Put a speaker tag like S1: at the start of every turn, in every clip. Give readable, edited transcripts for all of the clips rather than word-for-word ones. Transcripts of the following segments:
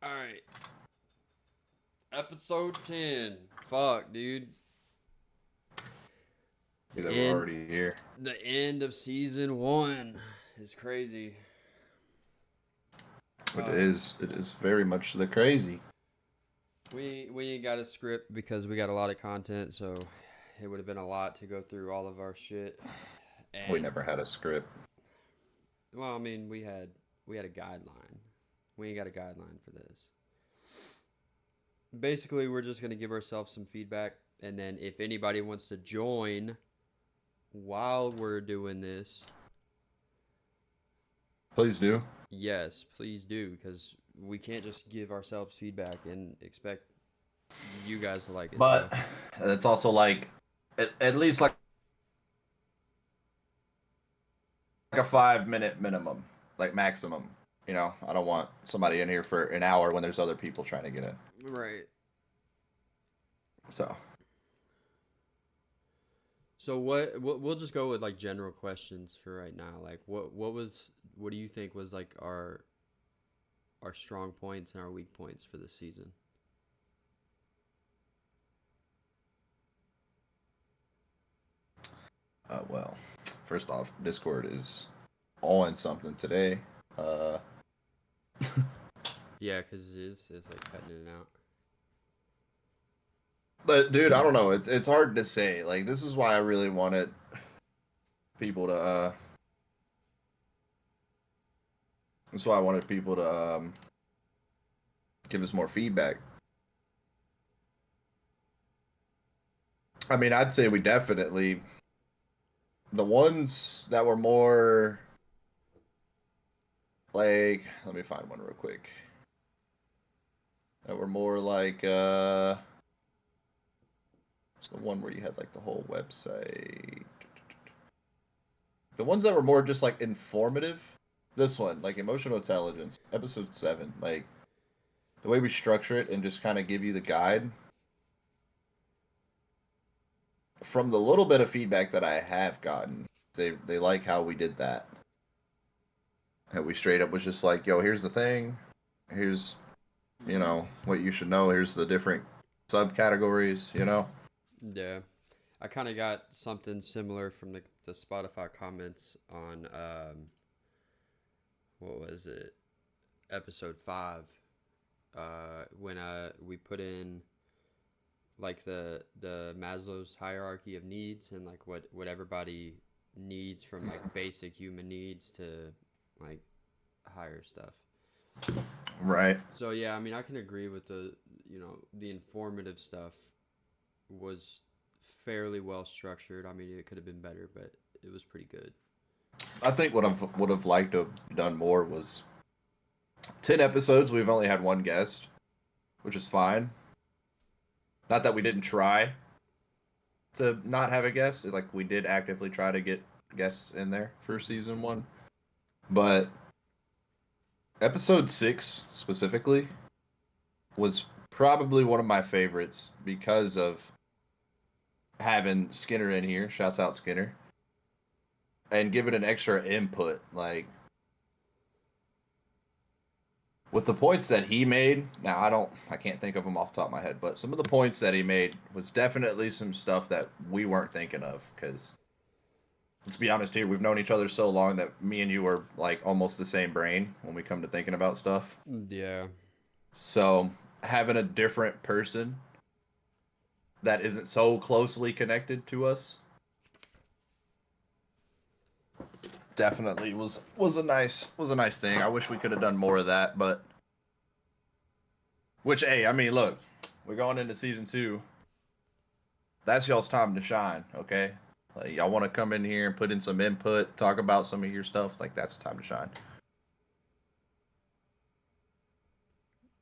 S1: All right. Episode 10. Fuck, dude. The
S2: That we're
S1: end
S2: already here.
S1: the end of season 1 is crazy.
S2: It
S1: Uh,
S2: is. It is very much the crazy.
S1: we ain't got a script because we got a lot of content, so it would have been a lot to go through all of our shit.
S2: We
S1: And
S2: never had a script.
S1: well, I mean, we had a guideline. We ain't got a guideline for this. Basically, we're just going to give ourselves some feedback, and then if anybody wants to join while we're doing this,
S2: Please do.
S1: yes, please do, because we can't just give ourselves feedback and expect you guys to like it. So,
S2: But it's also like at least like a 5 minute minimum, like maximum. I don't want somebody in here for an hour when there's other people trying to get in.
S1: right.
S2: So
S1: So what we'll just go with like general questions for right now. Like what do you think was like our strong points and our weak points for this season?
S2: well, first off, Discord is on something today. Uh,
S1: Yeah, because it's like cutting in and out.
S2: but dude, I don't know. It's hard to say. Like this is why I really wanted people to. That's why I wanted people to give us more feedback. I mean, I'd say we definitely the ones that were more like let me find one real quick. That were more like it's the one where you had like the whole website. The ones that were more just like informative. This one, like emotional intelligence, episode 7, like the way we structure it and just kind of give you the guide. From the little bit of feedback that I have gotten, they like how we did that. And we straight up was just like, yo, here's the thing. Here's, what you should know. Here's the different subcategories.
S1: Yeah. I kind of got something similar from the Spotify comments on what was it? Episode 5. When we put in like the Maslow's hierarchy of needs and like what everybody needs from like basic human needs to like higher stuff.
S2: Right.
S1: So yeah, I mean I can agree with the informative stuff was fairly well structured. I mean it could have been better, but it was pretty good.
S2: I think what I would have liked to have done more was 10 episodes. We've only had one guest, which is fine. Not that we didn't try to not have a guest. Like we did actively try to get guests in there for season 1. But episode 6 specifically was probably one of my favorites because of having Skinner in here. Shouts out Skinner. And giving an extra input. Like with the points that he made, now I can't think of them off the top of my head, but some of the points that he made was definitely some stuff that we weren't thinking of. Because let's be honest here, we've known each other so long that me and you are like almost the same brain when we come to thinking about stuff.
S1: Yeah.
S2: So having a different person that isn't so closely connected to us definitely was a nice thing. I wish we could have done more of that, but which hey, I mean, look, we're going into season 2. That's y'all's time to shine, okay? Like y'all want to come in here and put in some input, talk about some of your stuff, like that's the time to shine.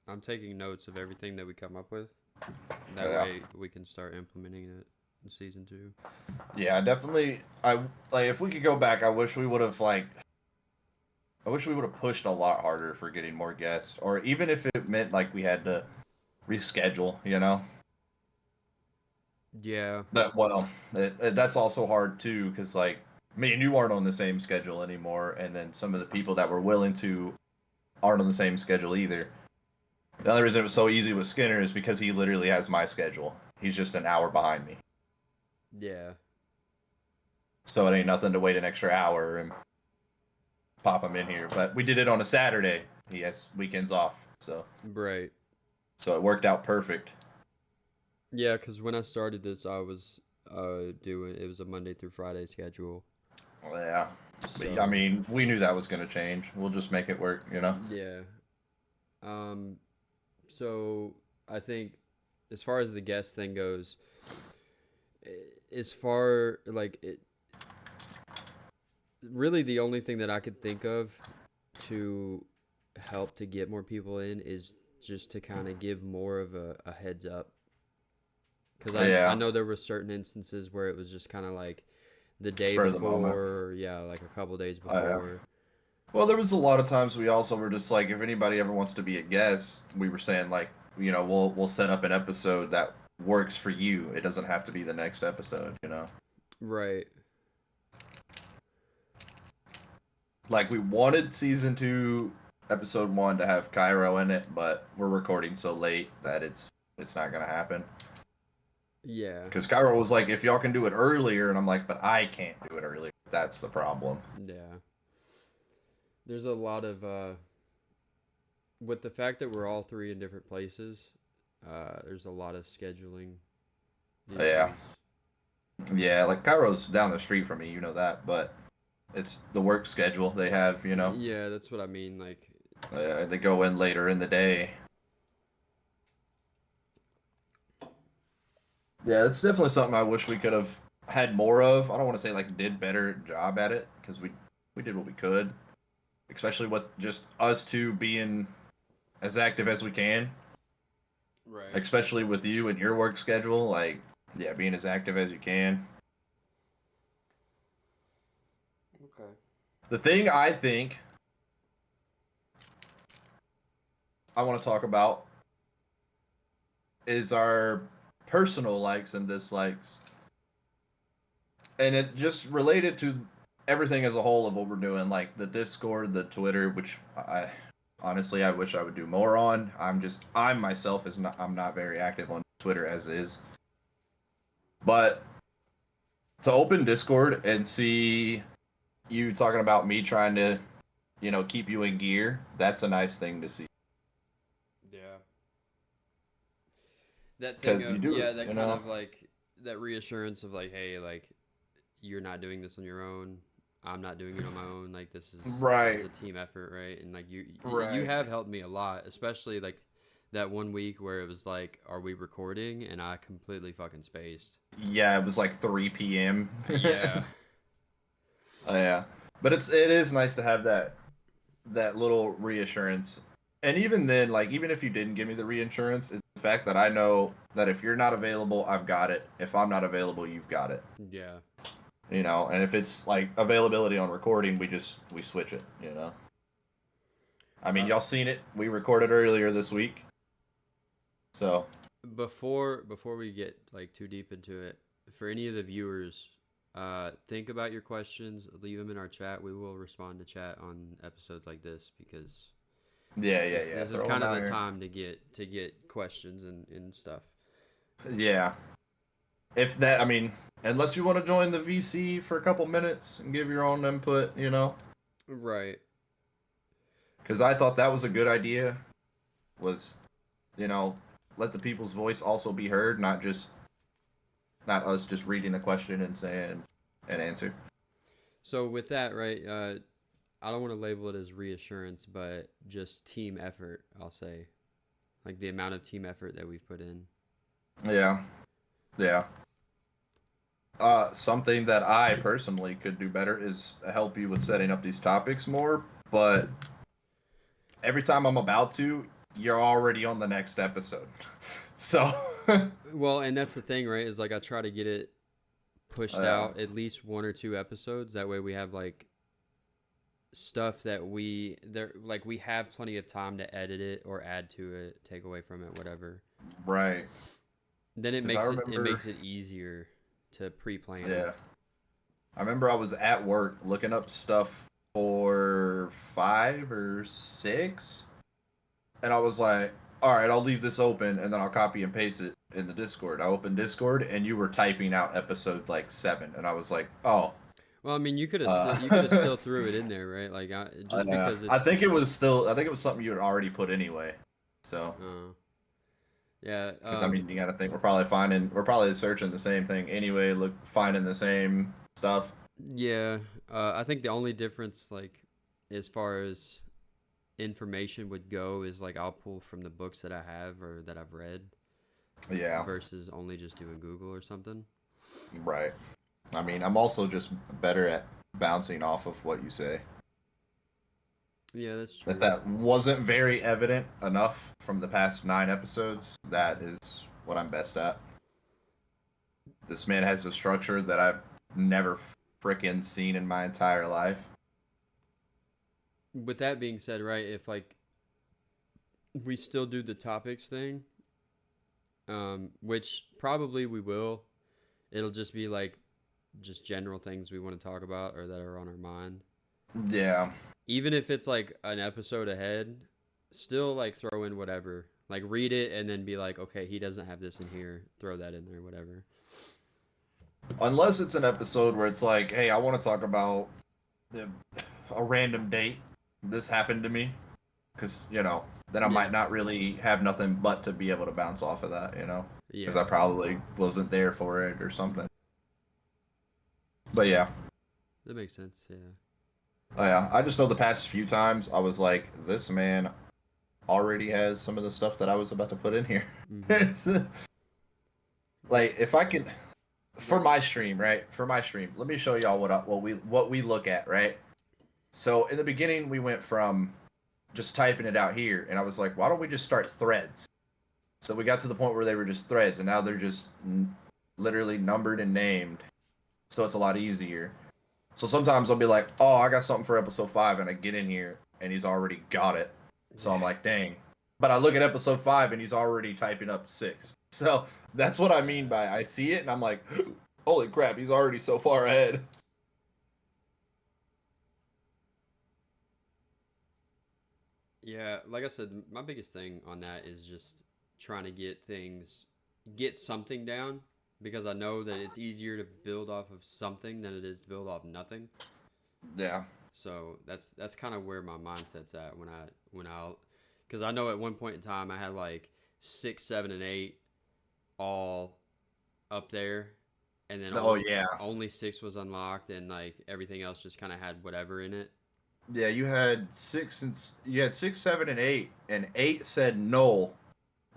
S1: I'm taking notes of everything that we come up with. That
S2: Yeah.
S1: way we can start implementing it in season 2.
S2: Yeah, definitely. I like if we could go back, I wish we would have pushed a lot harder for getting more guests, or even if it meant like we had to reschedule.
S1: Yeah.
S2: That's also hard too, because like me and you aren't on the same schedule anymore, and then some of the people that were willing to aren't on the same schedule either. The only reason it was so easy with Skinner is because he literally has my schedule. He's just an hour behind me.
S1: Yeah.
S2: So it ain't nothing to wait an extra hour and pop him in here. But we did it on a Saturday. He has weekends off.
S1: Right.
S2: So it worked out perfect.
S1: Yeah, because when I started this, I was doing it was a Monday through Friday schedule.
S2: Yeah. But, I
S1: So
S2: mean, we knew that was going to change. We'll just make it work, you know?
S1: yeah. Um. So I think as far as the guest thing goes, as far like it, really the only thing that I could think of to help to get more people in is just to kind of give more of a heads up. Because I
S2: Yeah.
S1: know there were certain instances where it was just kind of like the day
S2: Spur of the moment.
S1: before, or yeah, like a couple days
S2: Yeah.
S1: before.
S2: Well, there was a lot of times we also were just like, if anybody ever wants to be a guest, we were saying like, you know, we'll set up an episode that works for you. It doesn't have to be the next episode, you know.
S1: Right.
S2: Like we wanted season 2, episode 1 to have Cairo in it, but we're recording so late that it's not gonna happen.
S1: Yeah.
S2: Because Cairo was like, if y'all can do it earlier, and I'm like, but I can't do it earlier. That's the problem.
S1: Yeah. There's a lot of with the fact that we're all three in different places, there's a lot of scheduling
S2: Yeah.
S1: issues.
S2: Yeah, like Cairo's down the street from me, you know that, but it's the work schedule they have, you know.
S1: Yeah, that's what I mean. Like,
S2: They go in later in the day. Yeah, it's definitely something I wish we could have had more of. I don't want to say like did better job at it because we did what we could, especially with just us two being as active as we can.
S1: right.
S2: Especially with you and your work schedule, like yeah, being as active as you can.
S1: Okay.
S2: The thing I think I want to talk about is our personal likes and dislikes. And it just related to everything as a whole of what we're doing, like the Discord, the Twitter, which I honestly I wish I would do more on. I'm myself is not I'm not very active on Twitter as is. But to open Discord and see you talking about me trying to, you know, keep you in gear, that's a nice thing to see.
S1: Yeah. That thing
S2: Because you
S1: of
S2: do
S1: yeah,
S2: it,
S1: that
S2: you
S1: kind
S2: know?
S1: of like that reassurance of like, hey, like you're not doing this on your own. I'm not doing it on my own. Like this is
S2: Right.
S1: a team effort, right? And like you
S2: Right.
S1: have helped me a lot, especially like that one week where it was like, are we recording? And I completely fucking spaced.
S2: Yeah, it was like 3 p.m.
S1: Yeah.
S2: Oh, yeah, but it is nice to have that little reassurance. And even then, like even if you didn't give me the reassurance, it's the fact that I know that if you're not available, I've got it. If I'm not available, you've got it.
S1: Yeah.
S2: You know, and if it's like availability on recording, we switch it. You know, I mean, y'all seen it. We recorded earlier this week, so
S1: Before we get like too deep into it, for any of the viewers, think about your questions, leave them in our chat. We will respond to chat on episodes like this because
S2: yeah.
S1: this is
S2: Throw
S1: kind
S2: them
S1: of
S2: out
S1: the
S2: here.
S1: time to get questions and stuff.
S2: Yeah, if that, I mean, unless you want to join the VC for a couple minutes and give your own input, you know,
S1: Right.
S2: because I thought that was a good idea. Was, you know, let the people's voice also be heard, not us just reading the question and saying an answer.
S1: So with that, right, I don't want to label it as reassurance, but just team effort, I'll say. Like the amount of team effort that we've put in.
S2: Yeah, yeah. Something that I personally could do better is help you with setting up these topics more. But every time I'm about to, you're already on the next episode. So,
S1: Well, and that's the thing, right? Is like I try to get it pushed
S2: yeah,
S1: out at least 1 or 2 episodes. That way we have like stuff that we have plenty of time to edit it or add to it, take away from it, whatever.
S2: right.
S1: Then it
S2: 'Cause I
S1: makes it
S2: remember,
S1: makes it easier to pre-plan it.
S2: yeah, I remember I was at work looking up stuff for 5 or 6, and I was like, all right, I'll leave this open and then I'll copy and paste it in the Discord. I opened Discord and you were typing out episode like 7, and I was like, oh.
S1: Well, I mean, you could have
S2: Uh,
S1: still threw it in there, right? Like just
S2: yeah,
S1: because
S2: I
S1: it's
S2: think it was still. I think it was something you had already put anyway. So,
S1: uh yeah,
S2: because I mean, you got to think we're probably searching the same thing anyway. Look, finding the same stuff.
S1: yeah. I think the only difference, like, as far as information would go, is like I'll pull from the books that I have or that I've read
S2: Yeah,
S1: versus only just doing Google or something.
S2: right. I mean, I'm also just better at bouncing off of what you say.
S1: Yeah, that's
S2: If
S1: true.
S2: that wasn't very evident enough from the past 9 episodes, that is what I'm best at. This man has a structure that I've never frickin' seen in my entire life.
S1: With that being said, right, if like we still do the topics thing, which probably we will, it'll just be like just general things we want to talk about or that are on our mind.
S2: Yeah,
S1: Even if it's like an episode ahead, still like throw in whatever. Like read it and then be like, okay, he doesn't have this in here. Throw that in there, whatever.
S2: unless it's an episode where it's like, hey, I want to talk about the- a random date. This happened to me, because then I
S1: Yeah,
S2: might not really have nothing but to be able to bounce off of that, because
S1: yeah,
S2: I probably wasn't there for it or something. But yeah,
S1: that makes sense. Yeah.
S2: oh, yeah. I just know the past few times I was like, this man already has some of the stuff that I was about to put in here.
S1: Hmm.
S2: Like, if I could, for my stream, right? For my stream, let me show y'all what we look at, right? So in the beginning, we went from just typing it out here, and I was like, why don't we just start threads? So we got to the point where they were just threads, and now they're just literally numbered and named, so it's a lot easier. So sometimes I'll be like, oh, I got something for episode 5, and I get in here, and he's already got it. So I'm like, dang. But I look at episode 5, and he's already typing up 6. So that's what I mean by I see it, and I'm like, holy crap, he's already so far ahead.
S1: Yeah, like I said, my biggest thing on that is just trying to get something down because I know that it's easier to build off of something than it is to build off nothing.
S2: Yeah.
S1: So that's kind of where my mindset's at when I because I know at one point in time I had like 6, 7, and 8 all up there, and then
S2: Oh, yeah.
S1: only 6 was unlocked, and like everything else just kind of had whatever in it.
S2: Yeah, you had 6, 7, and 8, and 8 said null,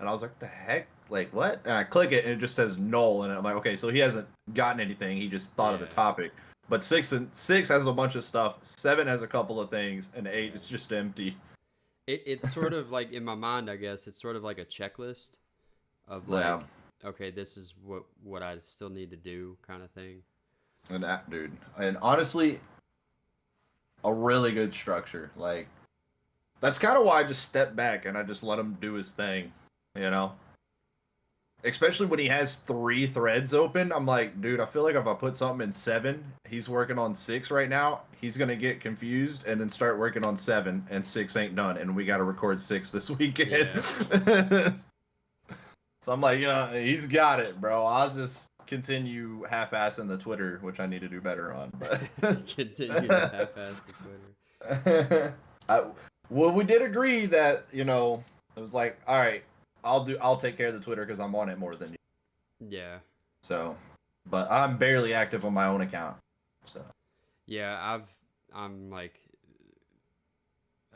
S2: and I was like, the heck, like what? And I click it, and it just says null, and I'm like, okay, so he hasn't gotten anything. He just thought of the
S1: Yeah.
S2: topic. But 6 has a bunch of stuff. 7 has a couple of things, and 8 is just empty.
S1: It's sort of like in my mind, I guess it's sort of like a checklist of
S2: Yeah,
S1: like, okay, this is what I still need to do, kind of thing.
S2: and that dude, and honestly, a really good structure. Like that's kind of why I just step back and I just let him do his thing. You know. Especially when he has 3 threads open, I'm like, dude, I feel like if I put something in 7, he's working on 6 right now. He's gonna get confused and then start working on 7, and 6 ain't done, and we got to record 6 this weekend.
S1: Yeah.
S2: So I'm like, yeah, he's got it, bro. I'll just continue half-assing the Twitter, which I need to do better on. But
S1: Continue to half-ass the Twitter.
S2: well, we did agree that it was like, all right, I'll take care of the Twitter because I'm on it more than you.
S1: Yeah.
S2: So, but I'm barely active on my own account. So
S1: Yeah, I'm like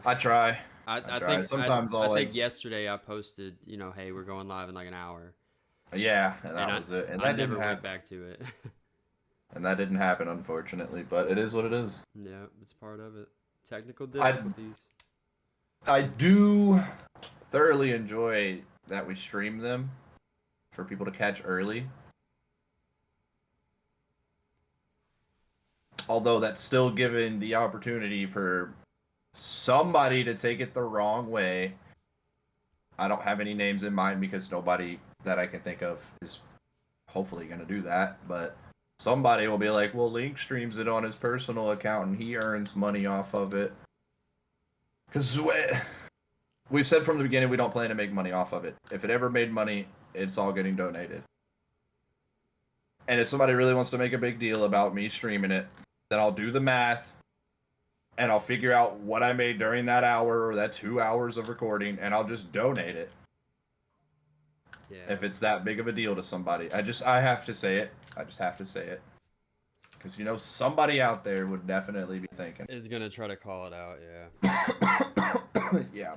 S2: I try.
S1: I
S2: try.
S1: think
S2: Sometimes
S1: I
S2: I'll
S1: think
S2: like,
S1: yesterday I posted, hey, we're going live in like an hour.
S2: yeah, and that
S1: And
S2: was it. And
S1: I
S2: that
S1: never
S2: didn't
S1: went
S2: happen.
S1: back to it.
S2: And that didn't happen, unfortunately. But it is what it is.
S1: Yeah, it's part of it. Technical
S2: I
S1: difficulties.
S2: I do thoroughly enjoy that we stream them for people to catch early. Although that's still given the opportunity for somebody to take it the wrong way. I don't have any names in mind because nobody that I can think of is hopefully going to do that. But somebody will be like, well, Link streams it on his personal account and he earns money off of it. Because we've said from the beginning we don't plan to make money off of it. If it ever made money, it's all getting donated. And if somebody really wants to make a big deal about me streaming it, then I'll do the math and I'll figure out what I made during that hour or that 2 hours of recording, and I'll just donate it.
S1: Yeah.
S2: If it's that big of a deal to somebody. I have to say it. I just have to say it. Because, you know, somebody out there would definitely be thinking.
S1: Is going to try to call it out, yeah.
S2: Yeah.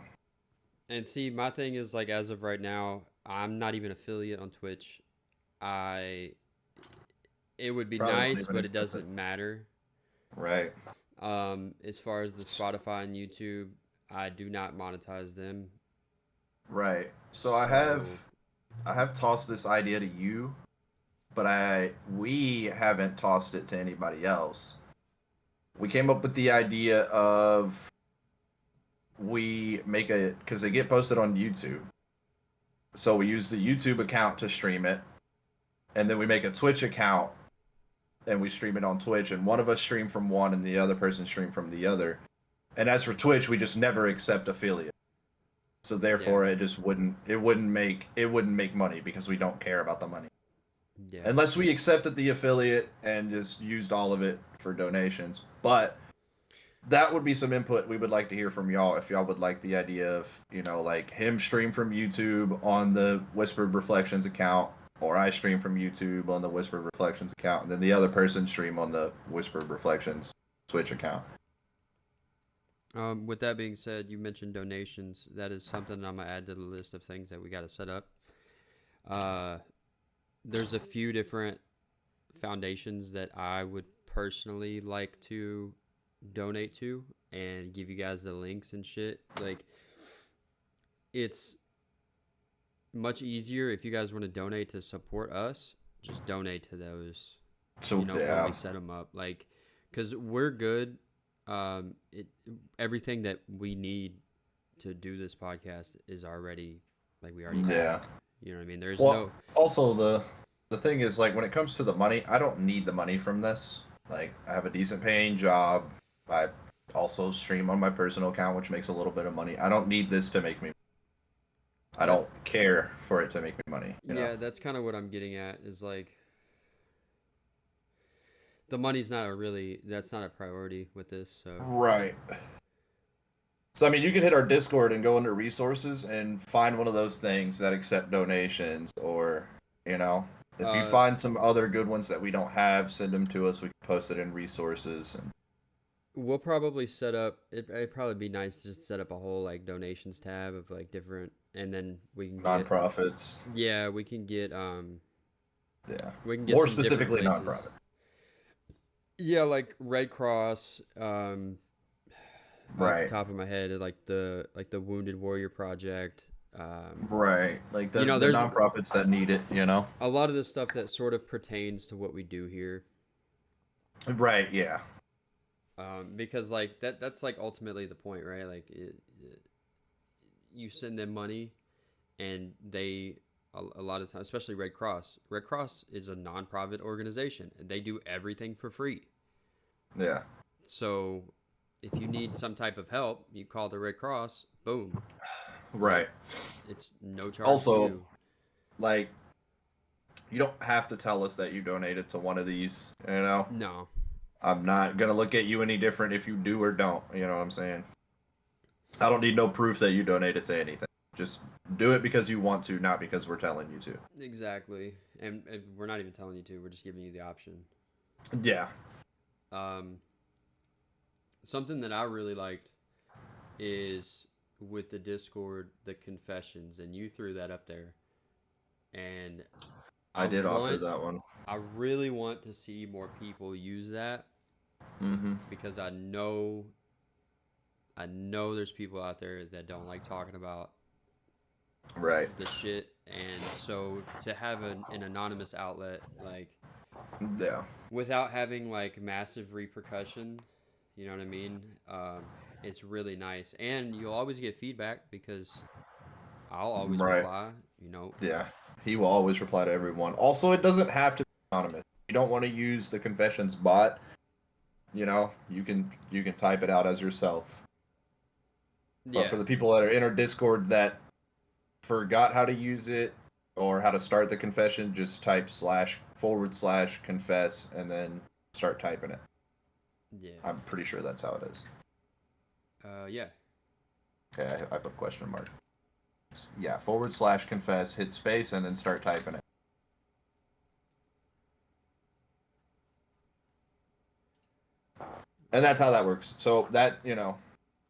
S1: And see, my thing is, like, as of right now, I'm not even affiliate on Twitch. It would be
S2: Probably
S1: nice, but it doesn't matter.
S2: Right.
S1: As far as the Spotify and YouTube, I do not monetize them.
S2: Right. So I have tossed this idea to you, but we haven't tossed it to anybody else. We came up with the idea of because they get posted on YouTube. So we use the YouTube account to stream it, and then we make a Twitch account and we stream it on Twitch, and one of us stream from one and the other person stream from the other. And as for Twitch, we just never accept affiliate. So therefore it wouldn't make money because we don't care about the money.
S1: Yeah.
S2: Unless we accepted the affiliate and just used all of it for donations. But that would be some input we would like to hear from y'all if y'all would like the idea of, you know, like him stream from YouTube on the Whispered Reflections account, or I stream from YouTube on the Whispered Reflections account, and then the other person stream on the Whispered Reflections Twitch account.
S1: With that being said, you mentioned donations. That is something I'm going to add to the list of things that we got to set up. There's a few different foundations that I would personally like to donate to and give you guys the links and shit. Like, it's much easier if you guys want to donate to support us. Just donate to those.
S2: So
S1: when we set them up, like, because we're good. Everything that we need to do this podcast is already, like, we already have. You know what I mean? There's
S2: also the thing is, like, when it comes to the money, I don't need the money from this. Like, I have a decent paying job. I also stream on my personal account, which makes a little bit of money. I don't need this to make me. I don't care for it to make me money. You know?
S1: That's kind of what I'm getting at, is like, the money's that's not a priority with this. So
S2: right. So I mean, you can hit our Discord and go into resources and find one of those things that accept donations, or, you know, if you find some other good ones that we don't have, send them to us. We can post it in resources. And
S1: we'll probably set up. It'd probably be nice to just set up a whole, like, donations tab of, like, different, and then we can
S2: nonprofits.
S1: We can get we can get
S2: more specifically nonprofit.
S1: Yeah, like Red Cross. Off the top of my head, like the Wounded Warrior Project.
S2: Right, like the nonprofits that need it. You know,
S1: a lot of the stuff that sort of pertains to what we do here.
S2: Right. Yeah.
S1: Because, like, that's like ultimately the point, right? Like, you send them money, and they a lot of times, especially Red Cross. Red Cross is a non-profit organization, and they do everything for free.
S2: Yeah.
S1: So if you need some type of help, you call the Red Cross. Boom.
S2: Right.
S1: It's no charge.
S2: Also, like, you don't have to tell us that you donated to one of these. You know.
S1: No.
S2: I'm not gonna look at you any different if you do or don't. You know what I'm saying? I don't need no proof that you donated to anything. Just do it because you want to, not because we're telling you to.
S1: Exactly. And we're not even telling you to. We're just giving you the option.
S2: Yeah.
S1: Something that I really liked is with the Discord, the confessions, and you threw that up there. And
S2: I did offer that one.
S1: I really want to see more people use that.
S2: Mm-hmm.
S1: Because I know there's people out there that don't like talking about the shit, and so to have an anonymous outlet, like, without having, like, massive repercussion, you know what I mean? It's really nice, and you'll always get feedback because I'll always reply. You know.
S2: Yeah, he will always reply to everyone. Also, it doesn't have to be anonymous. You don't want to use the confessions bot. You know, you can type it out as yourself. But for
S1: Yeah.
S2: the people that are in our Discord that forgot how to use it or how to start the confession, just type / confess and then start typing it.
S1: Yeah.
S2: I'm pretty sure that's how it is.
S1: Yeah.
S2: Okay, I put question mark. Yeah, / confess, hit space, and then start typing it. And that's how that works. So that,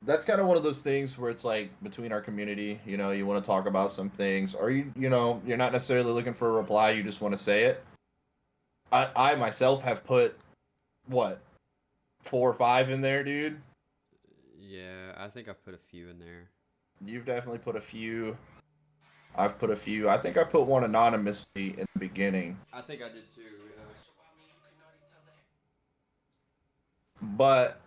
S2: that's kind of one of those things where it's like between our community, you want to talk about some things, or you're not necessarily looking for a reply, you just want to say it. I myself have put what 4 or 5 in there, dude.
S1: Yeah. I think I put a few in there.
S2: You've definitely put a few. I've put a few. I think I put one anonymously in the beginning,
S1: I think I did too. Yeah.
S2: but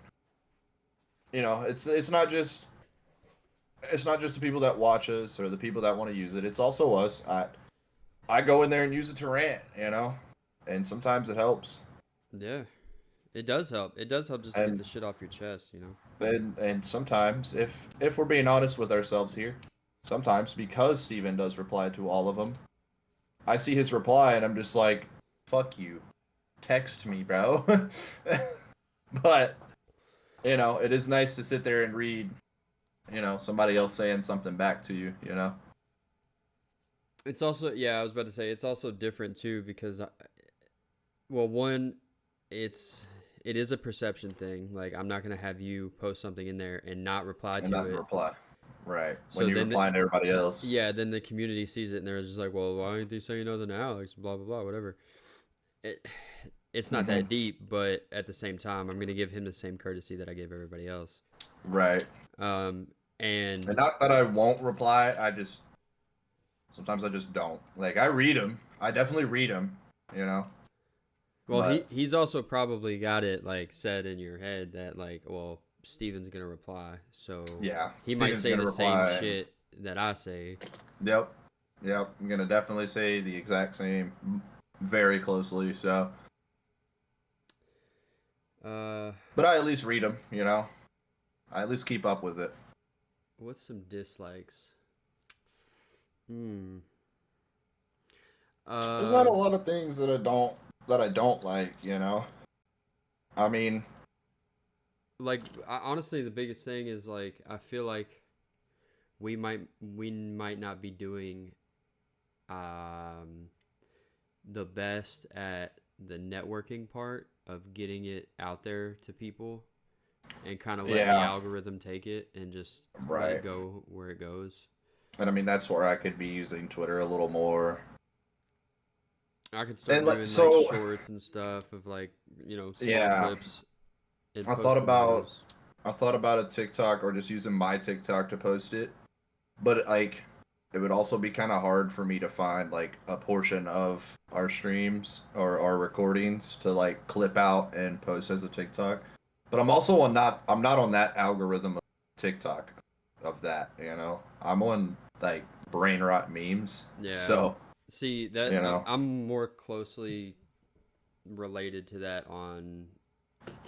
S2: it's not just the people that watch us or the people that want to use it. It's also us. I go in there and use it to rant, and sometimes it helps.
S1: Yeah. It does help. It does help just to get
S2: And
S1: the shit off your chest, you know?
S2: and sometimes, if we're being honest with ourselves here, sometimes because Steven does reply to all of them, I see his reply and I'm just like, "Fuck you, text me, bro." But it is nice to sit there and read, somebody else saying something back to you,
S1: It's also, yeah, I was about to say, it's also different too because, well, one, it's, it is a perception thing. Like, I'm not going to have you post something in there and not reply
S2: and
S1: to
S2: not
S1: it.
S2: reply. Right. When
S1: So
S2: you're
S1: then,
S2: replying to everybody else.
S1: yeah, then the community sees it and they're just like, well, why aren't they saying other than Alex? Blah, blah, blah, whatever. It, it's not
S2: Hmm.
S1: that deep, but at the same time, I'm going to give him the same courtesy that I gave everybody else.
S2: Right.
S1: Um,
S2: And
S1: and
S2: not that I won't reply, sometimes I just don't. Like, I read them. I definitely read them, you know?
S1: well,
S2: But,
S1: he's also probably got it like set in your head that like, well, Steven's gonna reply, so
S2: yeah.
S1: he might
S2: Steven's
S1: say
S2: going to
S1: the same
S2: reply.
S1: shit that I say.
S2: Yep. Yep. I'm going to definitely say the exact same very closely, so.
S1: Uh,
S2: But I at least read them, I at least keep up with it.
S1: what's some dislikes? Hmm.
S2: There's not a
S1: Um,
S2: lot of things that I don't like. I mean,
S1: like honestly, the biggest thing is like I feel like we might not be doing um the best at the networking part of getting it out there to people and kind of letting the
S2: yeah,
S1: algorithm take it and just let it
S2: right.
S1: go where it goes.
S2: And I mean that's where I could be using Twitter a little more.
S1: I could start
S2: And like
S1: doing like
S2: so,
S1: shorts and stuff of like, small
S2: yeah,
S1: clips and
S2: I thought
S1: posting
S2: about
S1: those.
S2: I thought about a TikTok or just using my TikTok to post it, but like it would also be kind of hard for me to find like a portion of our streams or our recordings to like clip out and post as a TikTok. But I'm not on that algorithm of TikTok of that. I'm on like brain rot memes.
S1: Yeah.
S2: So,
S1: See, that
S2: you know.
S1: I'm more closely related to that on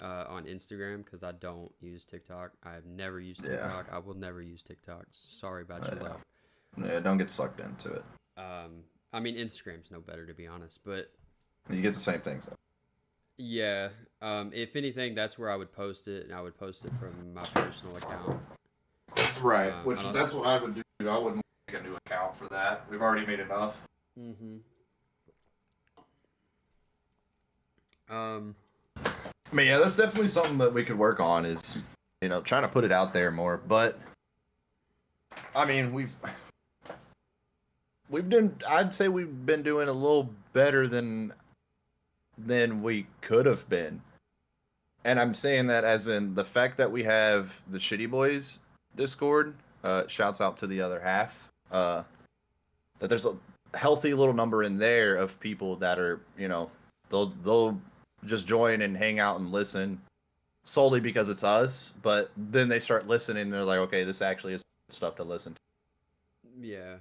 S1: Instagram because I don't use TikTok. I've never used
S2: Yeah.
S1: TikTok. I will never use TikTok. Sorry about your
S2: Yeah.
S1: luck.
S2: Yeah, don't get sucked into it.
S1: I mean, Instagram's no better to be honest, but
S2: You get the same things.
S1: yeah. If anything, that's where I would post it, and I would post it from my personal account.
S2: Right.
S1: I
S2: Which
S1: don't.
S2: that's what I would do. I wouldn't make a new account for that. We've already made enough.
S1: Mm-hmm. Um.
S2: I mean, yeah, that's definitely something that we could work on is, trying to put it out there more. But I mean, I'd say we've been doing a little better than we could have been. And I'm saying that as in the fact that we have the Shitty Boys Discord, shouts out to the other half, that there's a healthy little number in there of people that are, they'll just join and hang out and listen solely because it's us, but then they start listening and they're like, okay, this actually is stuff to listen to.
S1: Yeah.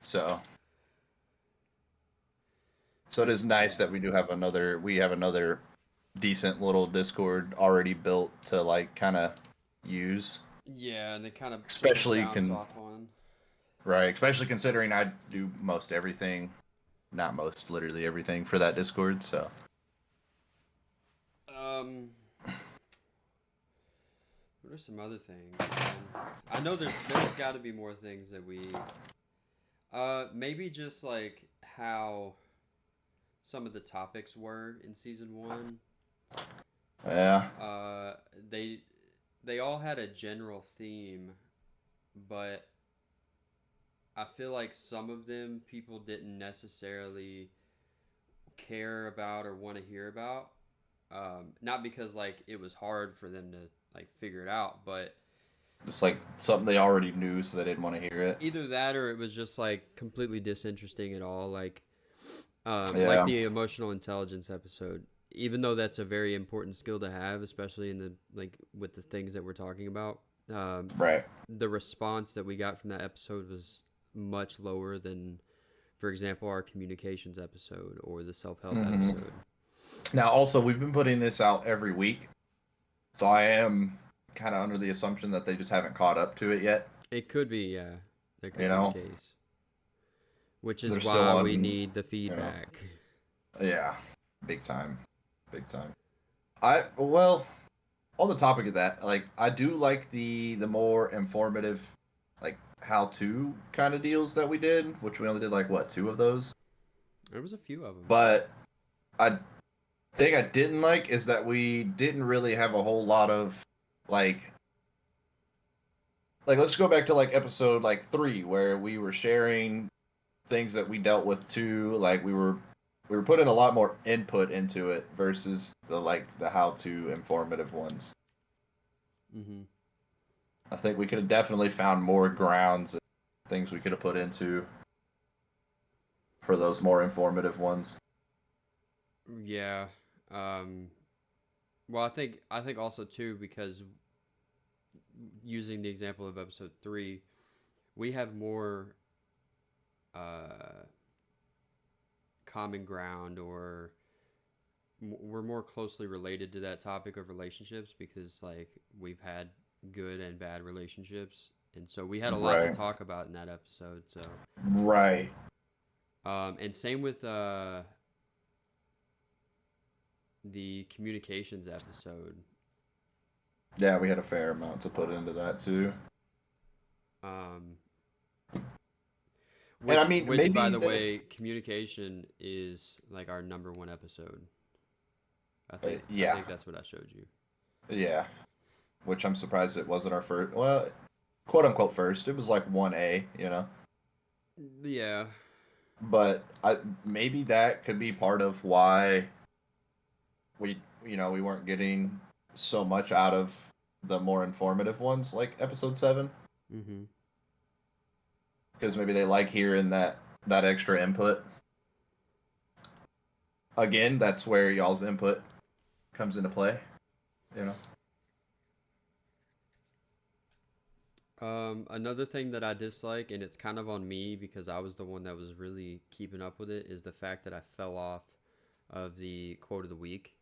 S2: So it
S1: Let's
S2: is
S1: see.
S2: nice that we have another decent little Discord already built to like kind of use.
S1: Yeah, and they kind of switch
S2: Especially
S1: bounds
S2: can
S1: off on.
S2: right, especially considering I do most everything, not most, literally everything for that Discord. So
S1: Um, what are some other things, man? I know there's got to be more things that we maybe just like how some of the topics were in season one.
S2: yeah,
S1: Uh, they they all had a general theme, but I feel like some of them people didn't necessarily care about or want to hear about. Not because like it was hard for them to like figure it out, but
S2: it's like something they already knew, so they didn't want to hear it.
S1: either that or it was just like completely disinteresting at all. Like
S2: Yeah,
S1: the emotional intelligence episode. Even though that's a very important skill to have, especially in the like with the things that we're talking about,
S2: right.
S1: the response that we got from that episode was much lower than, for example, our communications episode or the self help
S2: hmm
S1: episode.
S2: Now, also, we've been putting this out every week, so I am kind of under the assumption that they just haven't caught up to it yet.
S1: It could be, yeah, that
S2: You
S1: could be the
S2: know,
S1: case. Which is
S2: they're still
S1: why we
S2: on.
S1: need the
S2: You know,
S1: feedback.
S2: yeah, big time, big time. I well, on the topic of that, like I do like the more informative, like how to kind of deals that we did, which we only did like what, two of those.
S1: There was a few of them.
S2: But I thing I didn't like is that we didn't really have a whole lot of like let's go back to like episode like 3 where we were sharing things that we dealt with too, like we were putting a lot more input into it versus the like the how to informative ones.
S1: Mm-hmm.
S2: I think we could have definitely found more grounds and things we could have put into for those more informative ones.
S1: Yeah. Um, well, I think also too because using the example of episode 3, we have more uh, common ground or we're more closely related to that topic of relationships because like we've had good and bad relationships, and so we had a lot to
S2: Right.
S1: talk about in that episode. So,
S2: Right.
S1: and same with the communications episode.
S2: Yeah, we had a fair amount to put into that too.
S1: Um,
S2: And I
S1: which
S2: mean,
S1: which by
S2: maybe
S1: the way, communication is like our number one episode. I
S2: yeah,
S1: think that's what I showed you.
S2: yeah. Which I'm surprised it wasn't our first. Well, quote unquote first. It was like 1A, you know.
S1: Yeah.
S2: But I maybe that could be part of why we we weren't getting so much out of the more informative ones like episode 7,
S1: Mm-hmm.
S2: because maybe they like hearing that extra input. Again, that's where y'all's input comes into play, you know.
S1: Another thing that I dislike, and it's kind of on me because I was the one that was really keeping up with it, is the fact that I fell off of the quote of the week.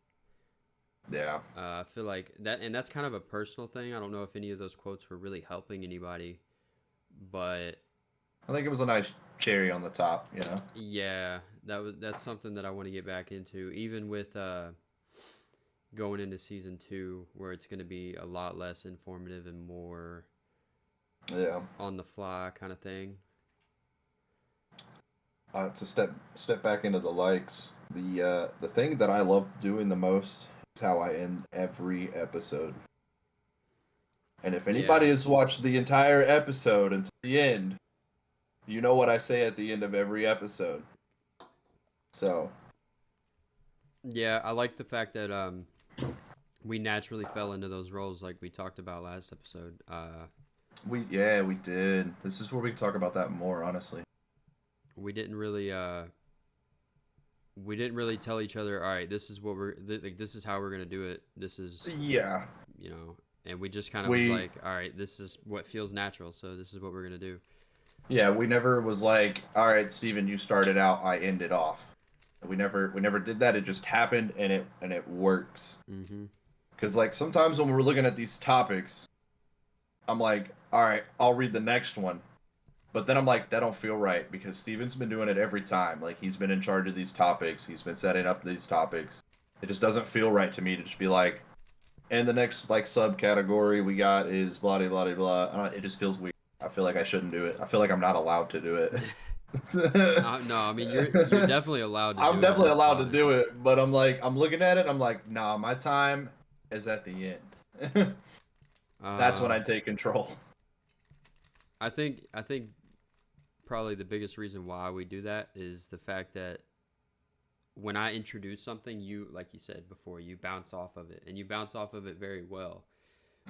S2: Yeah.
S1: I feel like that, and that's kind of a personal thing. I don't know if any of those quotes were really helping anybody, but
S2: I think it was a nice cherry on the top, you know.
S1: yeah, that's something that I want to get back into, even with going into season 2, where it's going to be a lot less informative and more
S2: Yeah.
S1: on the fly kind of thing.
S2: To step back into the likes, the thing that I love doing the most is how I end every episode. And if anybody
S1: Yeah.
S2: has watched the entire episode until the end, you know what I say at the end of every episode. So
S1: Yeah, I like the fact that we naturally fell into those roles like we talked about last episode.
S2: we did. This is where we can talk about that more, honestly.
S1: We didn't really tell each other, all right, this is what like this is how we're going to do it. This is,
S2: Yeah.
S1: and we just kind of was
S2: We
S1: like, all right, this is what feels natural, so this is what we're going to do.
S2: Yeah, we never was like, all right, Steven, you started out, I ended off. We never did that. It just happened and it works.
S1: Mhm.
S2: Cuz like sometimes when we're looking at these topics, I'm like, all right, I'll read the next one. But then I'm like, that don't feel right because Steven's been doing it every time. Like he's been in charge of these topics. He's been setting up these topics. It just doesn't feel right to me to just be like, and the next like subcategory we got is blah blah blah blah. It just feels weird. I feel like I shouldn't do it. I feel like I'm not allowed to do it.
S1: No, I mean you're definitely allowed to
S2: I'm
S1: do it, and
S2: definitely
S1: it's
S2: allowed to
S1: fine.
S2: do it, but I'm like, I'm looking at it. I'm like, nah, my time is at the end. That's when I
S1: Um,
S2: take control.
S1: I think probably the biggest reason why we do that is the fact that when I introduce something, you like you said before, you bounce off of it, and you bounce off of it very well.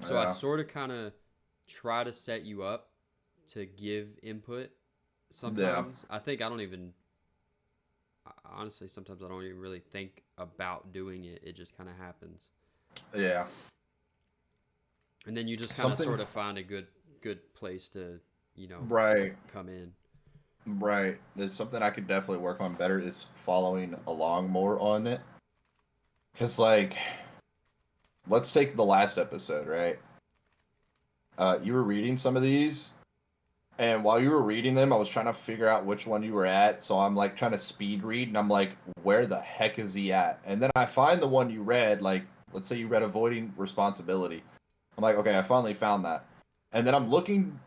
S1: So I
S2: Yeah,
S1: sort of kind of try to set you up to give input.
S2: yeah,
S1: Sometimes I think I don't even honestly sometimes I don't even really think about doing it. It just kind of happens.
S2: yeah.
S1: And then you just kind of
S2: Something
S1: sort of find a good place to, you know,
S2: right,
S1: come in.
S2: right. There's something I could definitely work on better is following along more on it. Cause like, let's take the last episode, right? You were reading some of these, and while you were reading them, I was trying to figure out which one you were at. So I'm like trying to speed read, and I'm like, where the heck is he at? And then I find the one you read, like, let's say you read Avoiding Responsibility. I'm like, okay, I finally found that. And then I'm looking